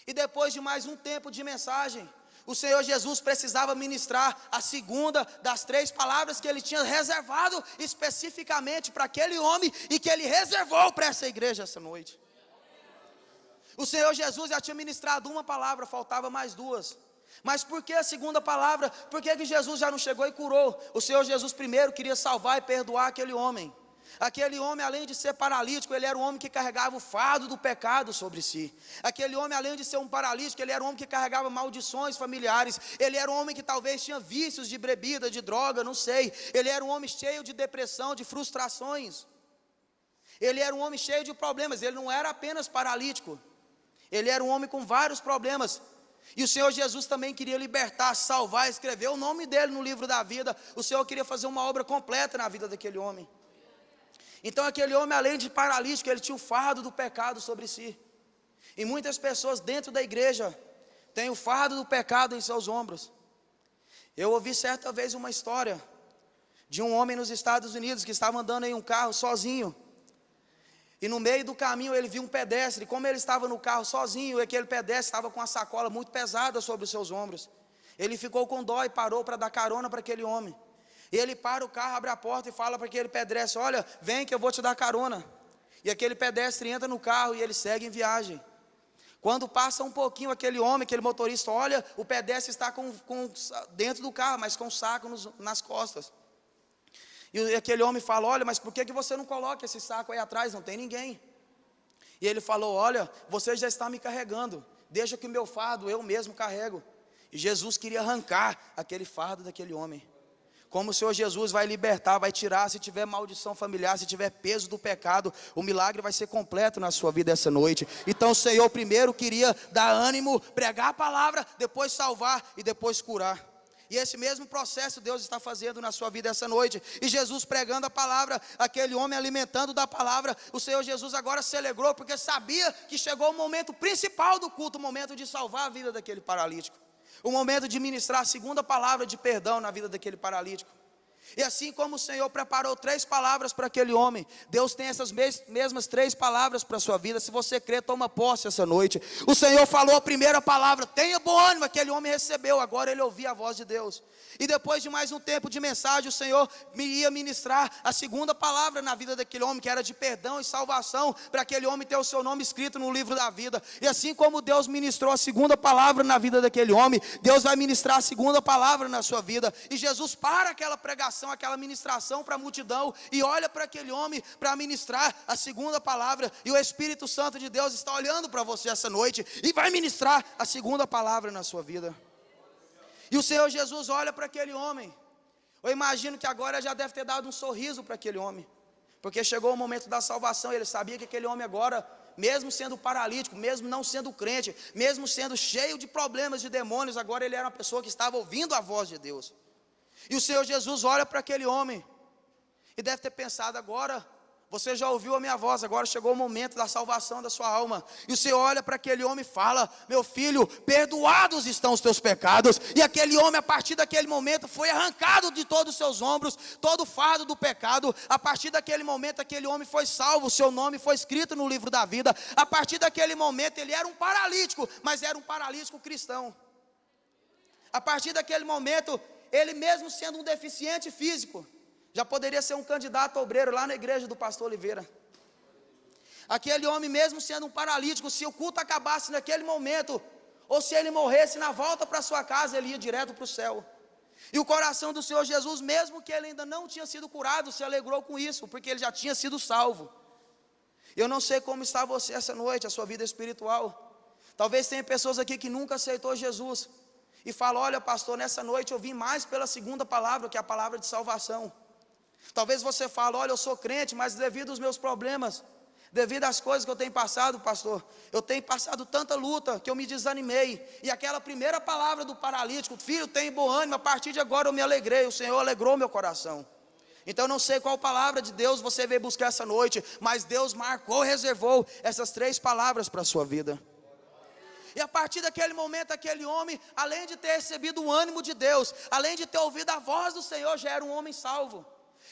E depois de mais um tempo de mensagem, o Senhor Jesus precisava ministrar a segunda das 3 palavras que ele tinha reservado especificamente para aquele homem, e que ele reservou para essa igreja essa noite. O Senhor Jesus já tinha ministrado uma palavra, faltava mais 2. Mas por que a segunda palavra? Por que Jesus já não chegou e curou? O Senhor Jesus primeiro queria salvar e perdoar aquele homem. Aquele homem, além de ser paralítico, ele era um homem que carregava o fardo do pecado sobre si. Aquele homem, além de ser um paralítico, ele era um homem que carregava maldições familiares. Ele era um homem que talvez tinha vícios de bebida, de droga, não sei. Ele era um homem cheio de depressão, de frustrações. Ele era um homem cheio de problemas. Ele não era apenas paralítico, ele era um homem com vários problemas. E o Senhor Jesus também queria libertar, salvar, escrever o nome dele no livro da vida. O Senhor queria fazer uma obra completa na vida daquele homem. Então aquele homem, além de paralítico, ele tinha o fardo do pecado sobre si. E muitas pessoas dentro da igreja têm o fardo do pecado em seus ombros. Eu ouvi certa vez uma história de um homem nos Estados Unidos que estava andando em um carro sozinho. E no meio do caminho ele viu um pedestre. Como ele estava no carro sozinho, e aquele pedestre estava com uma sacola muito pesada sobre os seus ombros, ele ficou com dó e parou para dar carona para aquele homem. E ele para o carro, abre a porta e fala para aquele pedestre: olha, vem que eu vou te dar carona. E aquele pedestre entra no carro e ele segue em viagem. Quando passa um pouquinho, aquele homem, aquele motorista olha, o pedestre está dentro do carro, mas com um saco nas costas. E aquele homem fala: olha, mas por que você não coloca esse saco aí atrás? Não tem ninguém. E ele falou: olha, você já está me carregando, deixa que o meu fardo eu mesmo carrego. E Jesus queria arrancar aquele fardo daquele homem. Como o Senhor Jesus vai libertar, vai tirar, se tiver maldição familiar, se tiver peso do pecado, o milagre vai ser completo na sua vida essa noite. Então o Senhor primeiro queria dar ânimo, pregar a palavra, depois salvar e depois curar. E esse mesmo processo Deus está fazendo na sua vida essa noite. E Jesus pregando a palavra, aquele homem alimentando da palavra. O Senhor Jesus agora se alegrou, porque sabia que chegou o momento principal do culto, o momento de salvar a vida daquele paralítico, o momento de ministrar a segunda palavra de perdão na vida daquele paralítico. E assim como o Senhor preparou 3 palavras para aquele homem, Deus tem essas mesmas 3 palavras para a sua vida. Se você crê, toma posse essa noite. O Senhor falou a primeira palavra, tenha bom ânimo, aquele homem recebeu, agora ele ouvia a voz de Deus. E depois de mais um tempo de mensagem, o Senhor ia ministrar a segunda palavra na vida daquele homem, que era de perdão e salvação, para aquele homem ter o seu nome escrito no livro da vida. E assim como Deus ministrou a segunda palavra na vida daquele homem, Deus vai ministrar a segunda palavra na sua vida. E Jesus para aquela pregação, aquela ministração para a multidão, e olha para aquele homem para ministrar a segunda palavra. E o Espírito Santo de Deus está olhando para você essa noite, e vai ministrar a segunda palavra na sua vida. E o Senhor Jesus olha para aquele homem. Eu imagino que agora já deve ter dado um sorriso para aquele homem, porque chegou o momento da salvação. Ele sabia que aquele homem agora, mesmo sendo paralítico, mesmo não sendo crente, mesmo sendo cheio de problemas de demônios, agora ele era uma pessoa que estava ouvindo a voz de Deus. E o Senhor Jesus olha para aquele homem e deve ter pensado: agora você já ouviu a minha voz, agora chegou o momento da salvação da sua alma. E o Senhor olha para aquele homem e fala: meu filho, perdoados estão os teus pecados. E aquele homem, a partir daquele momento, foi arrancado de todos os seus ombros todo o fardo do pecado. A partir daquele momento, aquele homem foi salvo, o seu nome foi escrito no livro da vida. A partir daquele momento, ele era um paralítico, mas era um paralítico cristão. A partir daquele momento, ele mesmo sendo um deficiente físico, já poderia ser um candidato obreiro lá na igreja do pastor Oliveira. Aquele homem mesmo sendo um paralítico, se o culto acabasse naquele momento, ou se ele morresse na volta para sua casa, ele ia direto para o céu. E o coração do Senhor Jesus, mesmo que ele ainda não tinha sido curado, se alegrou com isso, porque ele já tinha sido salvo. Eu não sei como está você essa noite, a sua vida espiritual. Talvez tenha pessoas aqui que nunca aceitou Jesus e falam: olha pastor, nessa noite eu vim mais pela segunda palavra, que é a palavra de salvação. Talvez você fale: olha, eu sou crente, mas devido aos meus problemas, devido às coisas que eu tenho passado, pastor, eu tenho passado tanta luta que eu me desanimei. E aquela primeira palavra do paralítico: filho, tem bom ânimo, a partir de agora eu me alegrei, o Senhor alegrou meu coração. Então eu não sei qual palavra de Deus você veio buscar essa noite, mas Deus marcou, reservou essas 3 palavras para a sua vida. E a partir daquele momento, aquele homem, além de ter recebido o ânimo de Deus, além de ter ouvido a voz do Senhor, já era um homem salvo.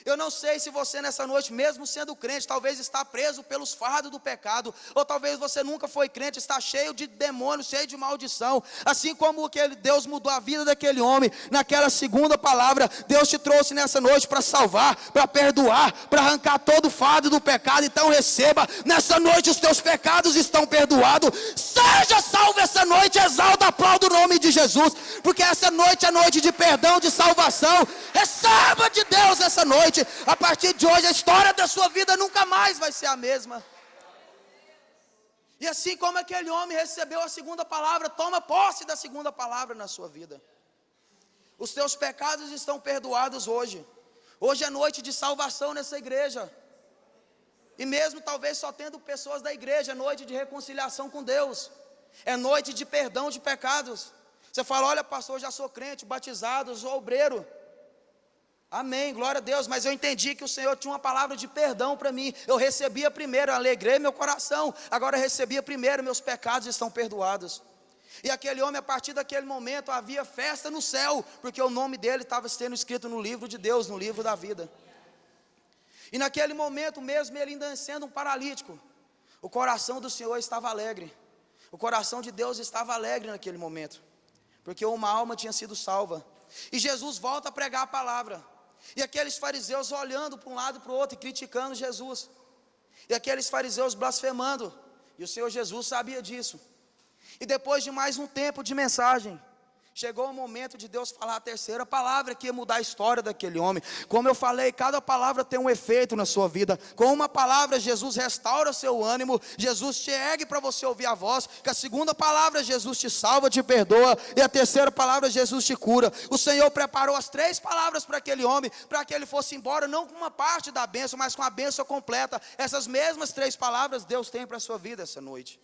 Eu não sei se você nessa noite, mesmo sendo crente, talvez está preso pelos fardos do pecado, ou talvez você nunca foi crente, está cheio de demônios, cheio de maldição. Assim como Deus mudou a vida daquele homem, naquela segunda palavra, Deus te trouxe nessa noite para salvar, para perdoar, para arrancar todo o fardo do pecado. Então receba, nessa noite os teus pecados estão perdoados. Seja salvo essa noite, exalta, aplauda o nome de Jesus, porque essa noite é noite de perdão, de salvação. Receba de Deus essa noite. A partir de hoje a história da sua vida nunca mais vai ser a mesma. E assim como aquele homem recebeu a segunda palavra, toma posse da segunda palavra na sua vida. Os teus pecados estão perdoados hoje. Hoje é noite de salvação nessa igreja. E mesmo talvez só tendo pessoas da igreja, é noite de reconciliação com Deus. É noite de perdão de pecados. Você fala: olha pastor, eu já sou crente, batizado, sou obreiro. Amém, glória a Deus, mas eu entendi que o Senhor tinha uma palavra de perdão para mim. Eu recebia primeiro, eu alegrei meu coração. Agora eu recebia primeiro, meus pecados estão perdoados. E aquele homem, a partir daquele momento, havia festa no céu, porque o nome dele estava sendo escrito no livro de Deus, no livro da vida. E naquele momento mesmo, ele ainda sendo um paralítico, o coração do Senhor estava alegre. O coração de Deus estava alegre naquele momento, porque uma alma tinha sido salva. E Jesus volta a pregar a palavra. E aqueles fariseus olhando para um lado e para o outro e criticando Jesus. E aqueles fariseus blasfemando. E o Senhor Jesus sabia disso. E depois de mais um tempo de mensagem, chegou o momento de Deus falar a terceira palavra que ia mudar a história daquele homem. Como eu falei, cada palavra tem um efeito na sua vida. Com uma palavra Jesus restaura seu ânimo, Jesus te ergue para você ouvir a voz. Com a segunda palavra Jesus te salva, te perdoa. E a terceira palavra Jesus te cura. O Senhor preparou as 3 palavras para aquele homem, para que ele fosse embora, não com uma parte da bênção, mas com a bênção completa. Essas mesmas 3 palavras Deus tem para a sua vida essa noite.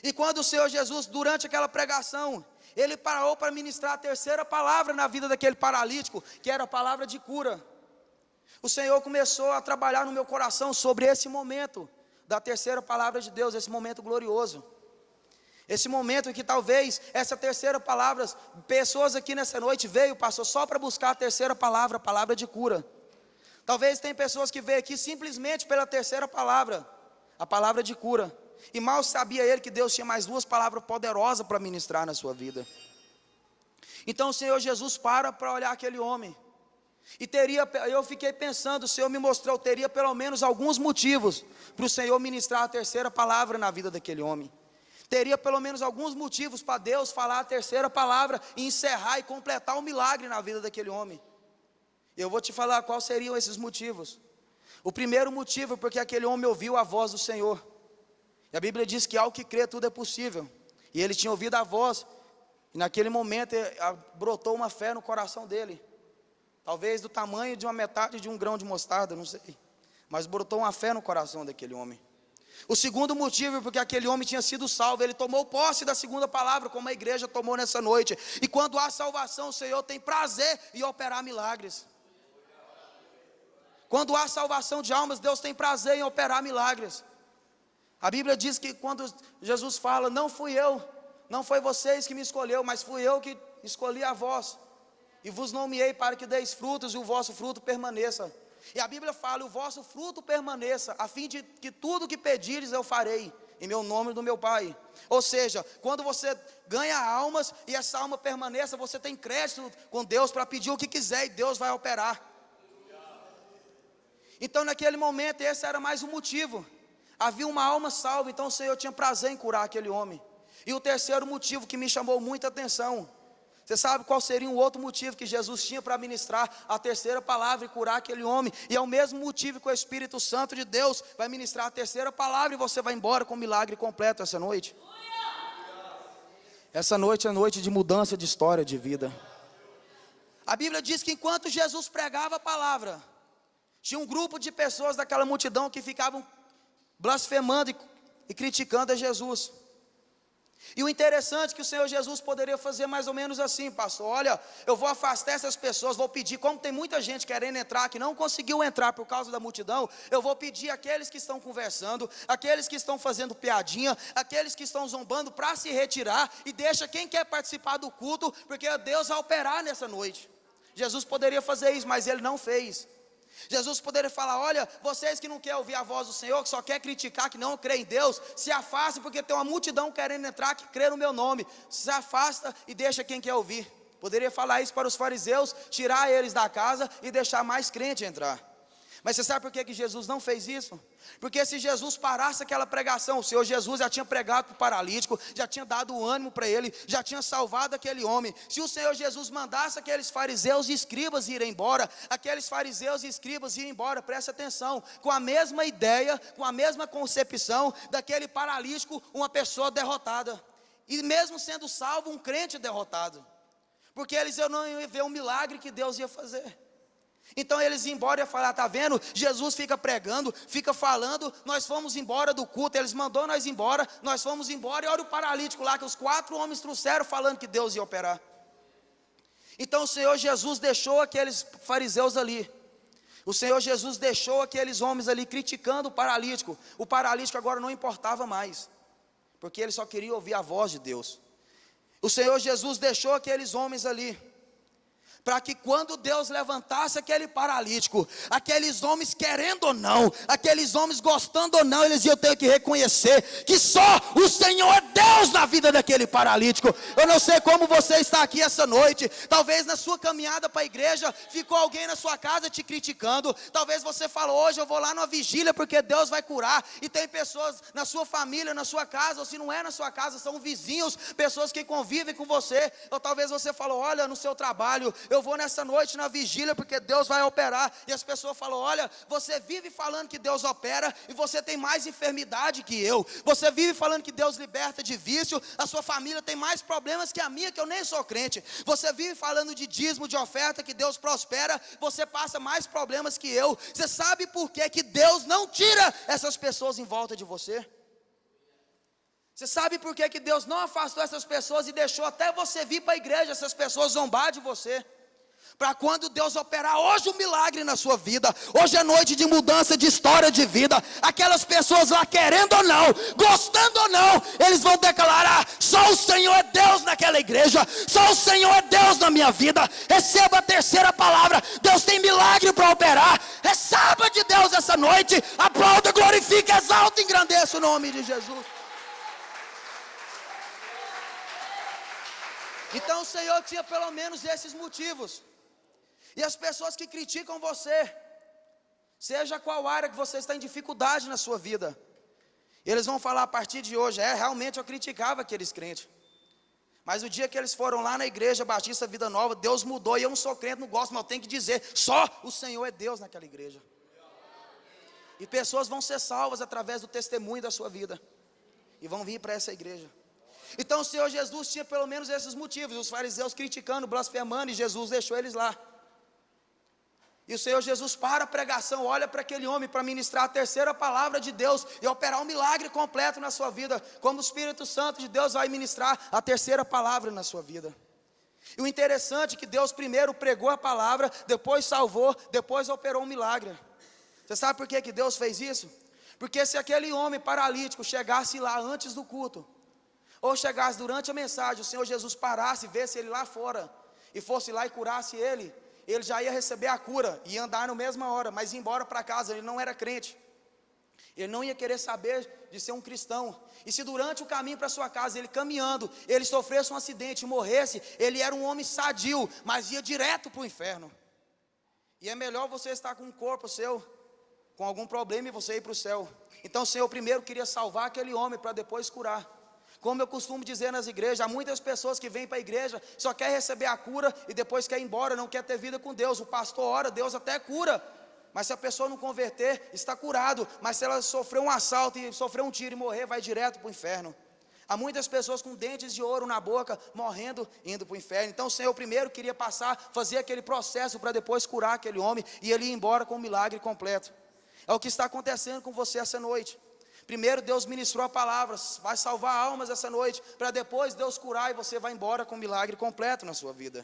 E quando o Senhor Jesus, durante aquela pregação, ele parou para ministrar a terceira palavra na vida daquele paralítico, que era a palavra de cura. O Senhor começou a trabalhar no meu coração sobre esse momento da terceira palavra de Deus, esse momento glorioso. Esse momento em que talvez essa terceira palavra, pessoas aqui nessa noite veio, pastor, só para buscar a terceira palavra, a palavra de cura. Talvez tem pessoas que veio aqui simplesmente pela terceira palavra, a palavra de cura. E mal sabia ele que Deus tinha mais duas palavras poderosas para ministrar na sua vida. Então o Senhor Jesus para olhar aquele homem. E eu fiquei pensando, o Senhor me mostrou, teria pelo menos alguns motivos para o Senhor ministrar a terceira palavra na vida daquele homem. Teria pelo menos alguns motivos para Deus falar a terceira palavra e encerrar e completar o milagre na vida daquele homem. Eu vou te falar quais seriam esses motivos. O primeiro motivo é porque aquele homem ouviu a voz do Senhor. E a Bíblia diz que ao que crê tudo é possível. E ele tinha ouvido a voz, e naquele momento brotou uma fé no coração dele. Talvez do tamanho de uma metade de um grão de mostarda, não sei. Mas brotou uma fé no coração daquele homem. O segundo motivo é porque aquele homem tinha sido salvo. Ele tomou posse da segunda palavra, como a igreja tomou nessa noite. E quando há salvação, o Senhor tem prazer em operar milagres. Quando há salvação de almas, Deus tem prazer em operar milagres. A Bíblia diz que quando Jesus fala, não fui eu, não foi vocês que me escolheu, mas fui eu que escolhi a vós. E vos nomeei para que deis frutos e o vosso fruto permaneça. E a Bíblia fala, o vosso fruto permaneça, a fim de que tudo que pedires eu farei, em meu nome e do meu Pai. Ou seja, quando você ganha almas e essa alma permaneça, você tem crédito com Deus para pedir o que quiser e Deus vai operar. Então naquele momento esse era mais um motivo. Havia uma alma salva, então o Senhor tinha prazer em curar aquele homem. E o terceiro motivo que me chamou muita atenção, você sabe qual seria um outro motivo que Jesus tinha para ministrar a terceira palavra e curar aquele homem? E é o mesmo motivo que o Espírito Santo de Deus vai ministrar a terceira palavra e você vai embora com um milagre completo essa noite. Essa noite é noite de mudança de história de vida. A Bíblia diz que enquanto Jesus pregava a palavra, tinha um grupo de pessoas daquela multidão que ficavam blasfemando e criticando a Jesus. E o interessante é que o Senhor Jesus poderia fazer mais ou menos assim, pastor, olha, eu vou afastar essas pessoas, vou pedir, como tem muita gente querendo entrar, que não conseguiu entrar por causa da multidão, eu vou pedir àqueles que estão conversando, aqueles que estão fazendo piadinha, aqueles que estão zombando para se retirar, e deixa quem quer participar do culto, porque Deus vai operar nessa noite. Jesus poderia fazer isso, mas Ele não fez. Jesus poderia falar, olha, vocês que não querem ouvir a voz do Senhor, que só quer criticar, que não crê em Deus, se afastem porque tem uma multidão querendo entrar, que crê no meu nome, se afasta e deixa quem quer ouvir. Poderia falar isso para os fariseus, tirar eles da casa e deixar mais crente entrar. Mas você sabe por que Jesus não fez isso? Porque se Jesus parasse aquela pregação, o Senhor Jesus já tinha pregado para o paralítico, já tinha dado o ânimo para ele, já tinha salvado aquele homem. Se o Senhor Jesus mandasse aqueles fariseus e escribas irem embora, aqueles fariseus e escribas irem embora, presta atenção, com a mesma ideia, com a mesma concepção daquele paralítico, uma pessoa derrotada. E mesmo sendo salvo, um crente derrotado. Porque eles não iam ver o milagre que Deus ia fazer. Então eles iam embora e iam falar, tá vendo? Jesus fica pregando, fica falando, nós fomos embora do culto, eles mandou nós embora, nós fomos embora, e olha o paralítico lá, que os 4 homens trouxeram falando que Deus ia operar. Então o Senhor Jesus deixou aqueles fariseus ali, o Senhor Jesus deixou aqueles homens ali criticando o paralítico agora não importava mais, porque ele só queria ouvir a voz de Deus. O Senhor Jesus deixou aqueles homens ali, para que quando Deus levantasse aquele paralítico, aqueles homens querendo ou não, aqueles homens gostando ou não, eles iam ter que reconhecer que só o Senhor é Deus na vida daquele paralítico. Eu não sei como você está aqui essa noite, talvez na sua caminhada para a igreja, ficou alguém na sua casa te criticando, talvez você falou, hoje eu vou lá numa vigília porque Deus vai curar, e tem pessoas na sua família, na sua casa, ou se não é na sua casa, são vizinhos, pessoas que convivem com você, ou talvez você falou, olha, no seu trabalho, eu vou nessa noite na vigília porque Deus vai operar, e as pessoas falam, olha, você vive falando que Deus opera, e você tem mais enfermidade que eu, você vive falando que Deus liberta de vício, a sua família tem mais problemas que a minha, que eu nem sou crente, você vive falando de dízimo, de oferta, que Deus prospera, você passa mais problemas que eu. Você sabe por que Deus não tira essas pessoas em volta de você? Você sabe por que Deus não afastou essas pessoas e deixou até você vir para a igreja, essas pessoas zombar de você? Para quando Deus operar hoje um milagre na sua vida, hoje é noite de mudança de história de vida, aquelas pessoas lá querendo ou não, gostando ou não, eles vão declarar: só o Senhor é Deus naquela igreja, só o Senhor é Deus na minha vida. Receba a terceira palavra: Deus tem milagre para operar. Receba de Deus essa noite, aplauda, glorifique, exalta e engrandeça o nome de Jesus. Então o Senhor tinha pelo menos esses motivos. E as pessoas que criticam você, seja qual área que você está em dificuldade na sua vida, eles vão falar a partir de hoje: realmente eu criticava aqueles crentes, mas o dia que eles foram lá na igreja Batista Vida Nova, Deus mudou, e eu não sou crente, não gosto, mas eu tenho que dizer: só o Senhor é Deus naquela igreja. E pessoas vão ser salvas através do testemunho da sua vida, e vão vir para essa igreja. Então o Senhor Jesus tinha pelo menos esses motivos. Os fariseus criticando, blasfemando, e Jesus deixou eles lá. E o Senhor Jesus para a pregação, olha para aquele homem para ministrar a terceira palavra de Deus e operar um milagre completo na sua vida, como o Espírito Santo de Deus vai ministrar a terceira palavra na sua vida. E o interessante é que Deus primeiro pregou a palavra, depois salvou, depois operou um milagre. Você sabe por que Deus fez isso? Porque se aquele homem paralítico chegasse lá antes do culto, ou chegasse durante a mensagem, o Senhor Jesus parasse, visse ele lá fora, e fosse lá e curasse ele já ia receber a cura, ia andar na mesma hora, mas ia embora para casa. Ele não era crente, ele não ia querer saber de ser um cristão. E se durante o caminho para sua casa, ele caminhando, ele sofresse um acidente e morresse, ele era um homem sadio, mas ia direto para o inferno. E é melhor você estar com um corpo seu, com algum problema, e você ir para o céu. Então o Senhor primeiro queria salvar aquele homem, para depois curar. Como eu costumo dizer nas igrejas, há muitas pessoas que vêm para a igreja, só quer receber a cura e depois quer ir embora, não quer ter vida com Deus. O pastor ora, Deus até cura, mas se a pessoa não converter, está curado. Mas se ela sofrer um assalto e sofrer um tiro e morrer, vai direto para o inferno. Há muitas pessoas com dentes de ouro na boca, morrendo, indo para o inferno. Então o Senhor primeiro queria fazer aquele processo para depois curar aquele homem e ele ir embora com um milagre completo. É o que está acontecendo com você essa noite. Primeiro Deus ministrou a palavra, vai salvar almas essa noite, para depois Deus curar e você vai embora com um milagre completo na sua vida.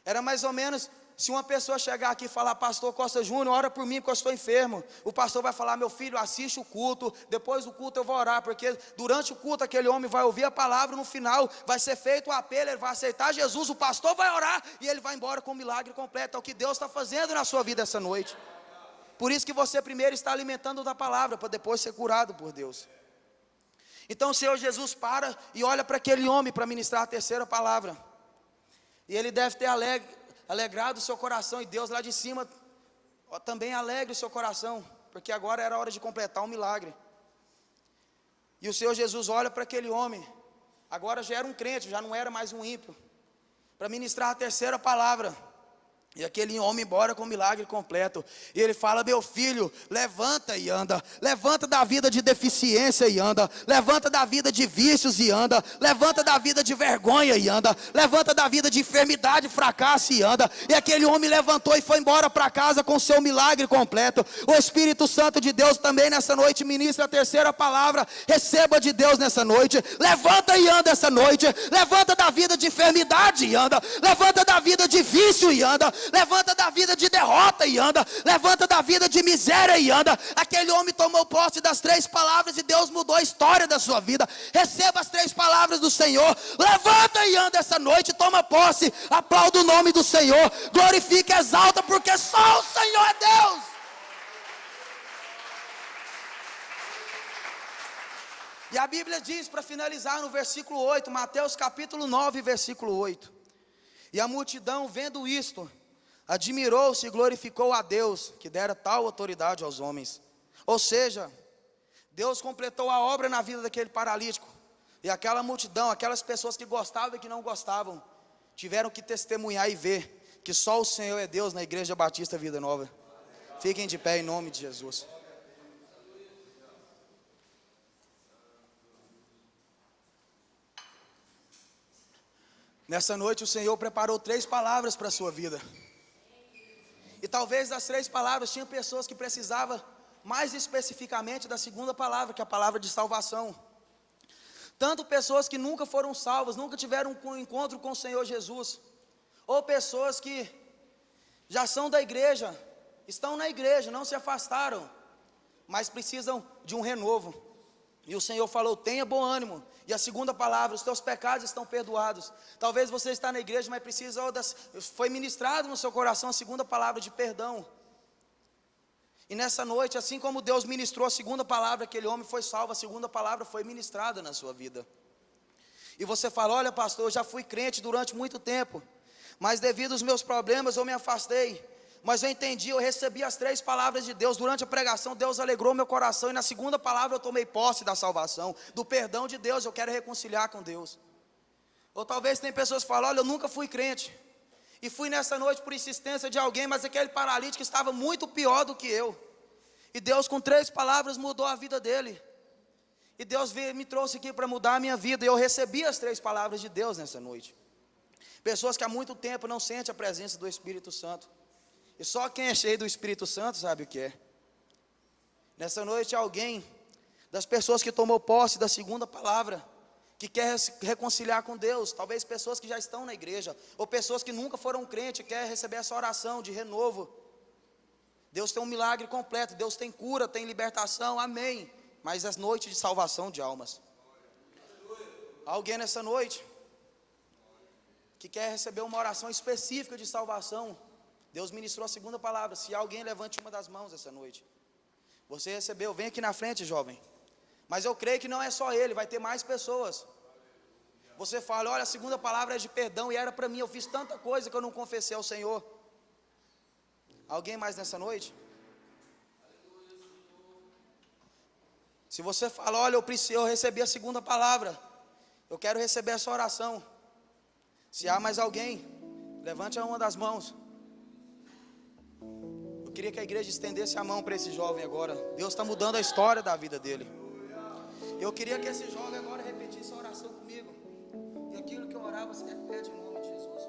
Era mais ou menos, se uma pessoa chegar aqui e falar: pastor Costa Júnior, ora por mim porque eu estou enfermo. O pastor vai falar: meu filho, assiste o culto, depois do culto eu vou orar, porque durante o culto aquele homem vai ouvir a palavra, no final vai ser feito o apelo, ele vai aceitar Jesus, o pastor vai orar e ele vai embora com um milagre completo. É o que Deus está fazendo na sua vida essa noite. Por isso que você primeiro está alimentando da palavra, para depois ser curado por Deus. Então o Senhor Jesus para e olha para aquele homem para ministrar a terceira palavra. E ele deve ter alegrado o seu coração, e Deus lá de cima também alegre o seu coração, porque agora era hora de completar um milagre. E o Senhor Jesus olha para aquele homem, agora já era um crente, já não era mais um ímpio, para ministrar a terceira palavra. E aquele homem embora com um milagre completo. E ele fala: meu filho, levanta e anda. Levanta da vida de deficiência e anda. Levanta da vida de vícios e anda. Levanta da vida de vergonha e anda. Levanta da vida de enfermidade, fracasso e anda. E aquele homem levantou e foi embora para casa com seu milagre completo. O Espírito Santo de Deus também nessa noite ministra a terceira palavra. Receba de Deus nessa noite. Levanta e anda essa noite. Levanta da vida de enfermidade e anda. Levanta da vida de vício e anda. Levanta da vida de derrota e anda. Levanta da vida de miséria e anda. Aquele homem tomou posse das três palavras e Deus mudou a história da sua vida. Receba as três palavras do Senhor. Levanta e anda essa noite, toma posse. Aplauda o nome do Senhor. Glorifica, exalta, porque só o Senhor é Deus. E a Bíblia diz, para finalizar, no versículo 8, Mateus capítulo 9, versículo 8: e a multidão, vendo isto, admirou-se e glorificou a Deus, que dera tal autoridade aos homens. Ou seja, Deus completou a obra na vida daquele paralítico. E aquela multidão, aquelas pessoas que gostavam e que não gostavam, tiveram que testemunhar e ver que só o Senhor é Deus na Igreja Batista Vida Nova. Fiquem de pé em nome de Jesus. Nessa noite o Senhor preparou 3 palavras para a sua vida. E talvez das 3 palavras tinha pessoas que precisavam mais especificamente da segunda palavra, que é a palavra de salvação. Tanto pessoas que nunca foram salvas, nunca tiveram um encontro com o Senhor Jesus, ou pessoas que já são da igreja, estão na igreja, não se afastaram, mas precisam de um renovo. E o Senhor falou: tenha bom ânimo. E a segunda palavra: os teus pecados estão perdoados. Talvez você está na igreja, mas precisa, foi ministrado no seu coração a segunda palavra de perdão. E nessa noite, assim como Deus ministrou a segunda palavra, aquele homem foi salvo, a segunda palavra foi ministrada na sua vida. E você fala: olha, pastor, eu já fui crente durante muito tempo, mas devido aos meus problemas eu me afastei. Mas eu entendi, eu recebi as 3 palavras de Deus. Durante a pregação, Deus alegrou meu coração. E na segunda palavra eu tomei posse da salvação, do perdão de Deus. Eu quero reconciliar com Deus. Ou talvez tem pessoas que falam: olha, eu nunca fui crente, e fui nessa noite por insistência de alguém, mas aquele paralítico estava muito pior do que eu. E Deus com 3 palavras mudou a vida dele. E Deus me trouxe aqui para mudar a minha vida. E eu recebi as 3 palavras de Deus nessa noite. Pessoas que há muito tempo não sentem a presença do Espírito Santo. E só quem é cheio do Espírito Santo sabe o que é. Nessa noite, alguém das pessoas que tomou posse da segunda palavra, que quer se reconciliar com Deus, talvez pessoas que já estão na igreja, ou pessoas que nunca foram crentes, quer receber essa oração de renovo. Deus tem um milagre completo, Deus tem cura, tem libertação, amém. Mas é noite de salvação de almas. Alguém nessa noite que quer receber uma oração específica de salvação, Deus ministrou a segunda palavra. Se alguém, levante uma das mãos essa noite. Você recebeu, vem aqui na frente, jovem. Mas eu creio que não é só ele, vai ter mais pessoas. Você fala: olha, a segunda palavra é de perdão, e era para mim, eu fiz tanta coisa que eu não confessei ao Senhor. Alguém mais nessa noite? Se você fala: olha, eu recebi a segunda palavra, eu quero receber essa oração. Se há mais alguém, levante uma das mãos. Eu queria que a igreja estendesse a mão para esse jovem agora. Deus está mudando a história da vida dele. Eu queria que esse jovem agora repetisse a oração comigo. E aquilo que eu orar, você repete em nome de Jesus.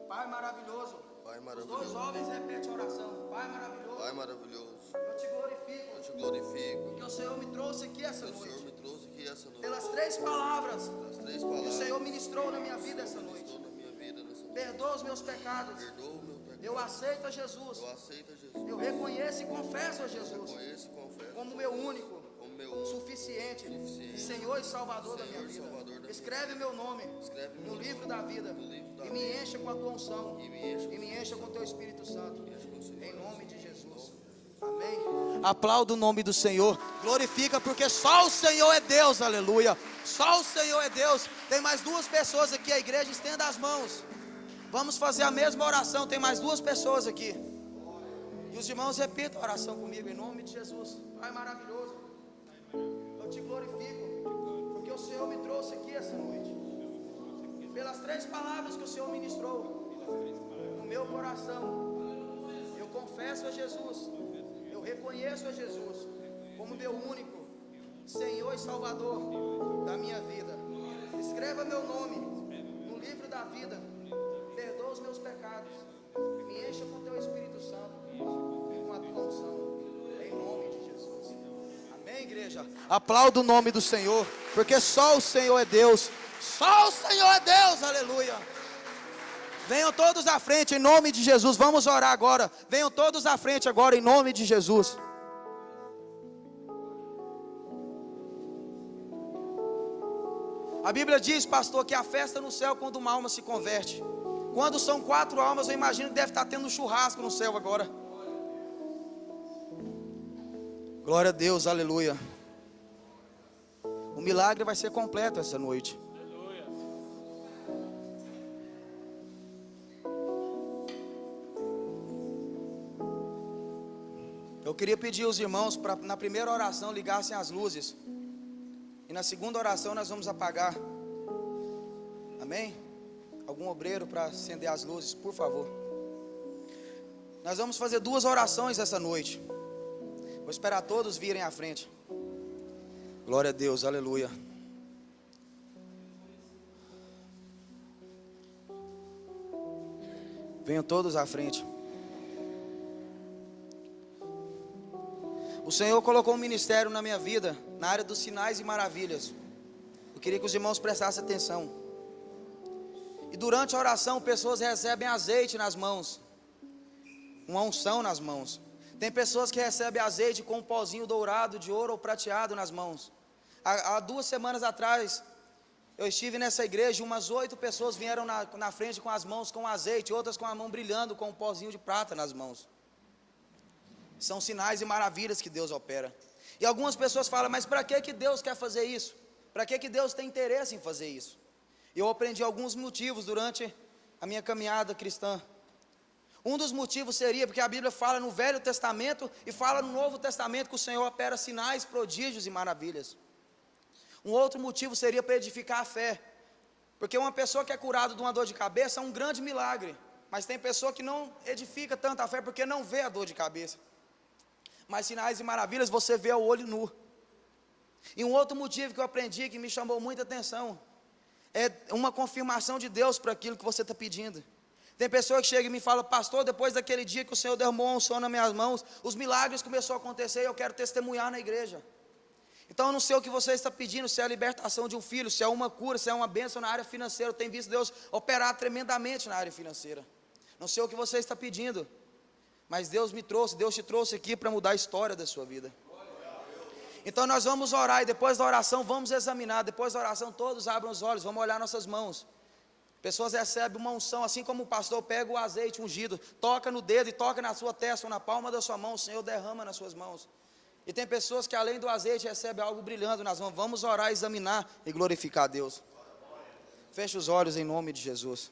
Pai maravilhoso. Pai maravilhoso. Os 2 jovens repetem a oração. Pai maravilhoso. Pai maravilhoso. Eu te glorifico. Eu te glorifico. Porque o Senhor me trouxe aqui essa O Senhor noite. me trouxe aqui essa noite. Pelas 3 palavras As 3 que o palavras Senhor ministrou na minha vida essa noite. estou na minha vida nessa noite. Perdoa os meus pecados. Perdoa o meu pecado. Eu aceito a Jesus. Eu aceito a Jesus. Eu reconheço e confesso a Jesus Conheço e confesso como meu único, como meu suficiente, Suficiente. Senhor e Salvador da minha Senhor e vida. Salvador da minha Escreve meu nome Escreve meu no nome livro da vida no livro da e me vida. encha com a tua unção E me encha com o teu Espírito Santo. enche com o Senhor. Em nome de Jesus. Amém. Aplauda o nome do Senhor. Glorifica, porque só o Senhor é Deus. Aleluia. Só o Senhor é Deus. Tem mais 2 pessoas aqui. A igreja, estenda as mãos. Vamos fazer a mesma oração. Tem mais 2 pessoas aqui. E os irmãos repitam a oração comigo. Em nome de Jesus. Pai maravilhoso, eu te glorifico, porque o Senhor me trouxe aqui essa noite. Pelas 3 palavras que o Senhor ministrou no meu coração, eu confesso a Jesus, eu reconheço a Jesus como meu único Senhor e Salvador da minha vida. Escreva meu nome no livro da vida. Perdoa os meus pecados. Me encha com teu Espírito Santo e com a tua unção. Em nome de Jesus. Amém, igreja? Aplauda o nome do Senhor, porque só o Senhor é Deus. Só o Senhor é Deus. Aleluia. Venham todos à frente em nome de Jesus. Vamos orar agora. Venham todos à frente agora em nome de Jesus. A Bíblia diz, pastor, que a festa no céu quando uma alma se converte. Quando são 4 almas, eu imagino que deve estar tendo um churrasco no céu agora. Glória a Deus, aleluia. O milagre vai ser completo essa noite. Eu queria pedir aos irmãos para na primeira oração ligassem as luzes. E na segunda oração nós vamos apagar. Amém? Algum obreiro para acender as luzes, por favor. Nós vamos fazer 2 orações essa noite. Vou esperar todos virem à frente. Glória a Deus, aleluia. Venham todos à frente. O Senhor colocou um ministério na minha vida, na área dos sinais e maravilhas. Eu queria que os irmãos prestassem atenção. E durante a oração, pessoas recebem azeite nas mãos, uma unção nas mãos. Tem pessoas que recebem azeite com um pozinho dourado, de ouro ou prateado nas mãos. Há 2 semanas atrás, eu estive nessa igreja, umas 8 pessoas vieram na frente com as mãos com azeite, outras com a mão brilhando com um pozinho de prata nas mãos. São sinais e maravilhas que Deus opera. E algumas pessoas falam, mas para que Deus quer fazer isso? Para que Deus tem interesse em fazer isso? Eu aprendi alguns motivos durante a minha caminhada cristã. Um dos motivos seria porque a Bíblia fala no Velho Testamento e fala no Novo Testamento que o Senhor opera sinais, prodígios e maravilhas. Um outro motivo seria para edificar a fé, porque uma pessoa que é curada de uma dor de cabeça é um grande milagre, mas tem pessoa que não edifica tanto a fé porque não vê a dor de cabeça. Mas sinais e maravilhas você vê ao olho nu. E um outro motivo que eu aprendi que me chamou muita atenção é uma confirmação de Deus para aquilo que você está pedindo. Tem pessoa que chega e me fala, pastor, depois daquele dia que o Senhor derramou a unção nas minhas mãos, os milagres começaram a acontecer e eu quero testemunhar na igreja. Então eu não sei o que você está pedindo, se é a libertação de um filho, se é uma cura, se é uma bênção na área financeira. Eu tenho visto Deus operar tremendamente na área financeira. Não sei o que você está pedindo, mas Deus te trouxe aqui para mudar a história da sua vida. Então nós vamos orar e depois da oração vamos examinar. Depois da oração todos abram os olhos, vamos olhar nossas mãos. Pessoas recebem uma unção, assim como o pastor pega o azeite ungido, toca no dedo e toca na sua testa ou na palma da sua mão, o Senhor derrama nas suas mãos. E tem pessoas que além do azeite recebem algo brilhando nas mãos. Vamos orar, examinar e glorificar a Deus. Feche os olhos em nome de Jesus.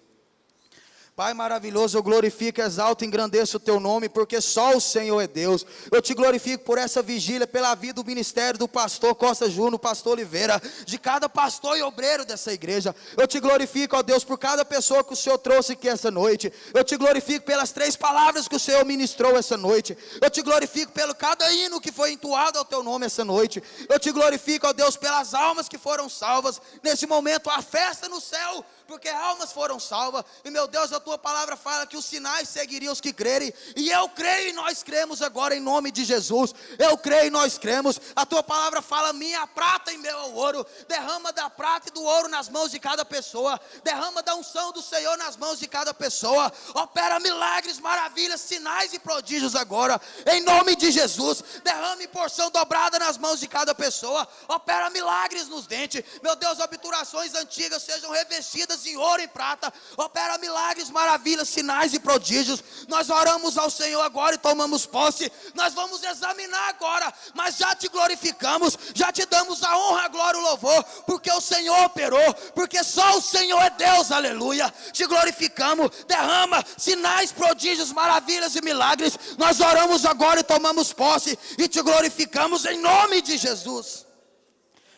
Pai maravilhoso, eu glorifico, exalto e engrandeço o teu nome, porque só o Senhor é Deus. Eu te glorifico por essa vigília, pela vida do ministério do pastor Costa Júnior, pastor Oliveira, de cada pastor e obreiro dessa igreja. Eu te glorifico, ó Deus, por cada pessoa que o Senhor trouxe aqui essa noite. Eu te glorifico pelas 3 palavras que o Senhor ministrou essa noite. Eu te glorifico pelo cada hino que foi entoado ao teu nome essa noite. Eu te glorifico, ó Deus, pelas almas que foram salvas. Nesse momento há festa no céu, porque almas foram salvas. E meu Deus, a tua palavra fala que os sinais seguiriam os que crerem, e eu creio e nós cremos agora em nome de Jesus. Eu creio e nós cremos. A tua palavra fala, minha prata e meu ouro. Derrama da prata e do ouro nas mãos de cada pessoa. Derrama da unção do Senhor nas mãos de cada pessoa. Opera milagres, maravilhas, sinais e prodígios agora, em nome de Jesus. Derrame porção dobrada nas mãos de cada pessoa. Opera milagres nos dentes, meu Deus. Obturações antigas sejam revestidas em ouro e prata. Opera milagres, maravilhas, sinais e prodígios. Nós oramos ao Senhor agora e tomamos posse. Nós vamos examinar agora, mas já te glorificamos, já te damos a honra, a glória e o louvor, porque o Senhor operou, porque só o Senhor é Deus, aleluia. Te glorificamos, derrama sinais, prodígios, maravilhas e milagres. Nós oramos agora e tomamos posse e te glorificamos em nome de Jesus.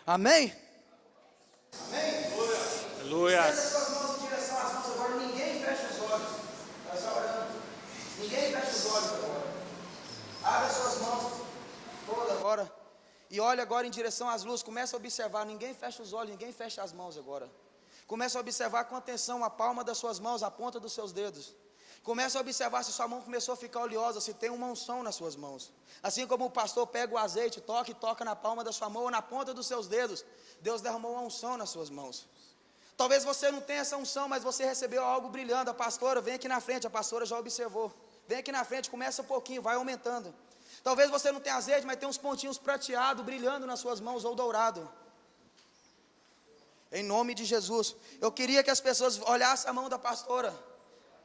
Amém? Amém. Aleluia. Suas mãos em direção às mãos agora. Ninguém fecha os olhos. Nós oramos. Ninguém fecha os olhos agora. Abre suas mãos todas agora. E olha agora em direção às luzes. Começa a observar. Ninguém fecha os olhos. Ninguém fecha as mãos agora. Começa a observar com atenção a palma das suas mãos, a ponta dos seus dedos. Começa a observar se sua mão começou a ficar oleosa, se tem uma unção nas suas mãos. Assim como o pastor pega o azeite, toca e toca na palma da sua mão ou na ponta dos seus dedos. Deus derramou uma unção nas suas mãos. Talvez você não tenha essa unção, mas você recebeu algo brilhando. A pastora, vem aqui na frente, a pastora já observou. Vem aqui na frente, começa um pouquinho, vai aumentando. Talvez você não tenha azeite, mas tem uns pontinhos prateados brilhando nas suas mãos ou dourado. Em nome de Jesus. Eu queria que as pessoas olhassem a mão da pastora.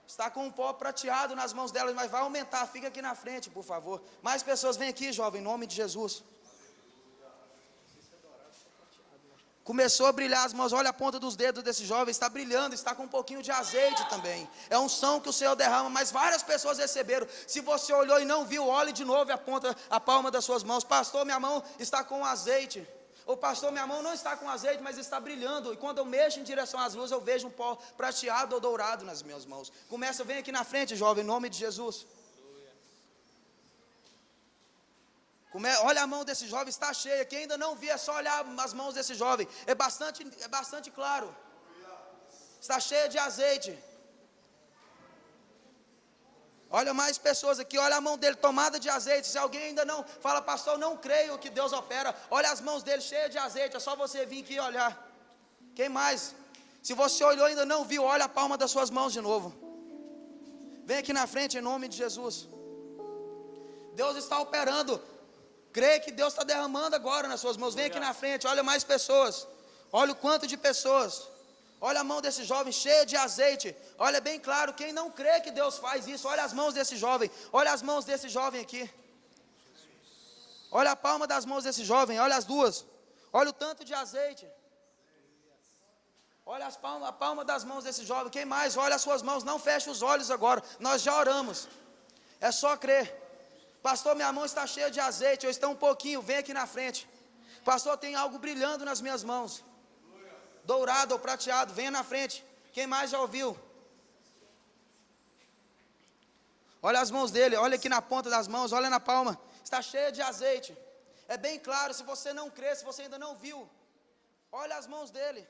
Está com um pó prateado nas mãos delas, mas vai aumentar. Fica aqui na frente, por favor. Mais pessoas, vem aqui, jovem, em nome de Jesus. Começou a brilhar as mãos, olha a ponta dos dedos desse jovem, está brilhando, está com um pouquinho de azeite também. É unção que o Senhor derrama, mas várias pessoas receberam. Se você olhou e não viu, olhe de novo a palma das suas mãos. Pastor, minha mão está com azeite. Ou pastor, minha mão não está com azeite, mas está brilhando. E quando eu mexo em direção às luzes, eu vejo um pó prateado ou dourado nas minhas mãos. Começa, vem aqui na frente, jovem, em nome de Jesus. Olha a mão desse jovem, está cheia. Quem ainda não viu, é só olhar as mãos desse jovem. É bastante claro. Está cheia de azeite. Olha mais pessoas aqui, olha a mão dele tomada de azeite. Se alguém ainda não fala, pastor, não creio que Deus opera. Olha as mãos dele cheias de azeite, é só você vir aqui e olhar. Quem mais? Se você olhou e ainda não viu, olha a palma das suas mãos de novo. Vem aqui na frente em nome de Jesus. Deus está operando. Creia que Deus está derramando agora nas suas mãos. Vem aqui na frente, olha mais pessoas. Olha o quanto de pessoas. Olha a mão desse jovem cheia de azeite. Olha bem claro, quem não crê que Deus faz isso, olha as mãos desse jovem. Olha as mãos desse jovem aqui. Olha a palma das mãos desse jovem, olha as duas. Olha o tanto de azeite. Olha a palma das mãos desse jovem. Quem mais? Olha as suas mãos. Não feche os olhos agora. Nós já oramos. É só crer. Pastor, minha mão está cheia de azeite. Eu estou um pouquinho. Vem aqui na frente. Pastor, tem algo brilhando nas minhas mãos. Dourado ou prateado. Venha na frente. Quem mais já ouviu? Olha as mãos dele. Olha aqui na ponta das mãos. Olha na palma. Está cheia de azeite. É bem claro. Se você não crê, se você ainda não viu, olha as mãos dele.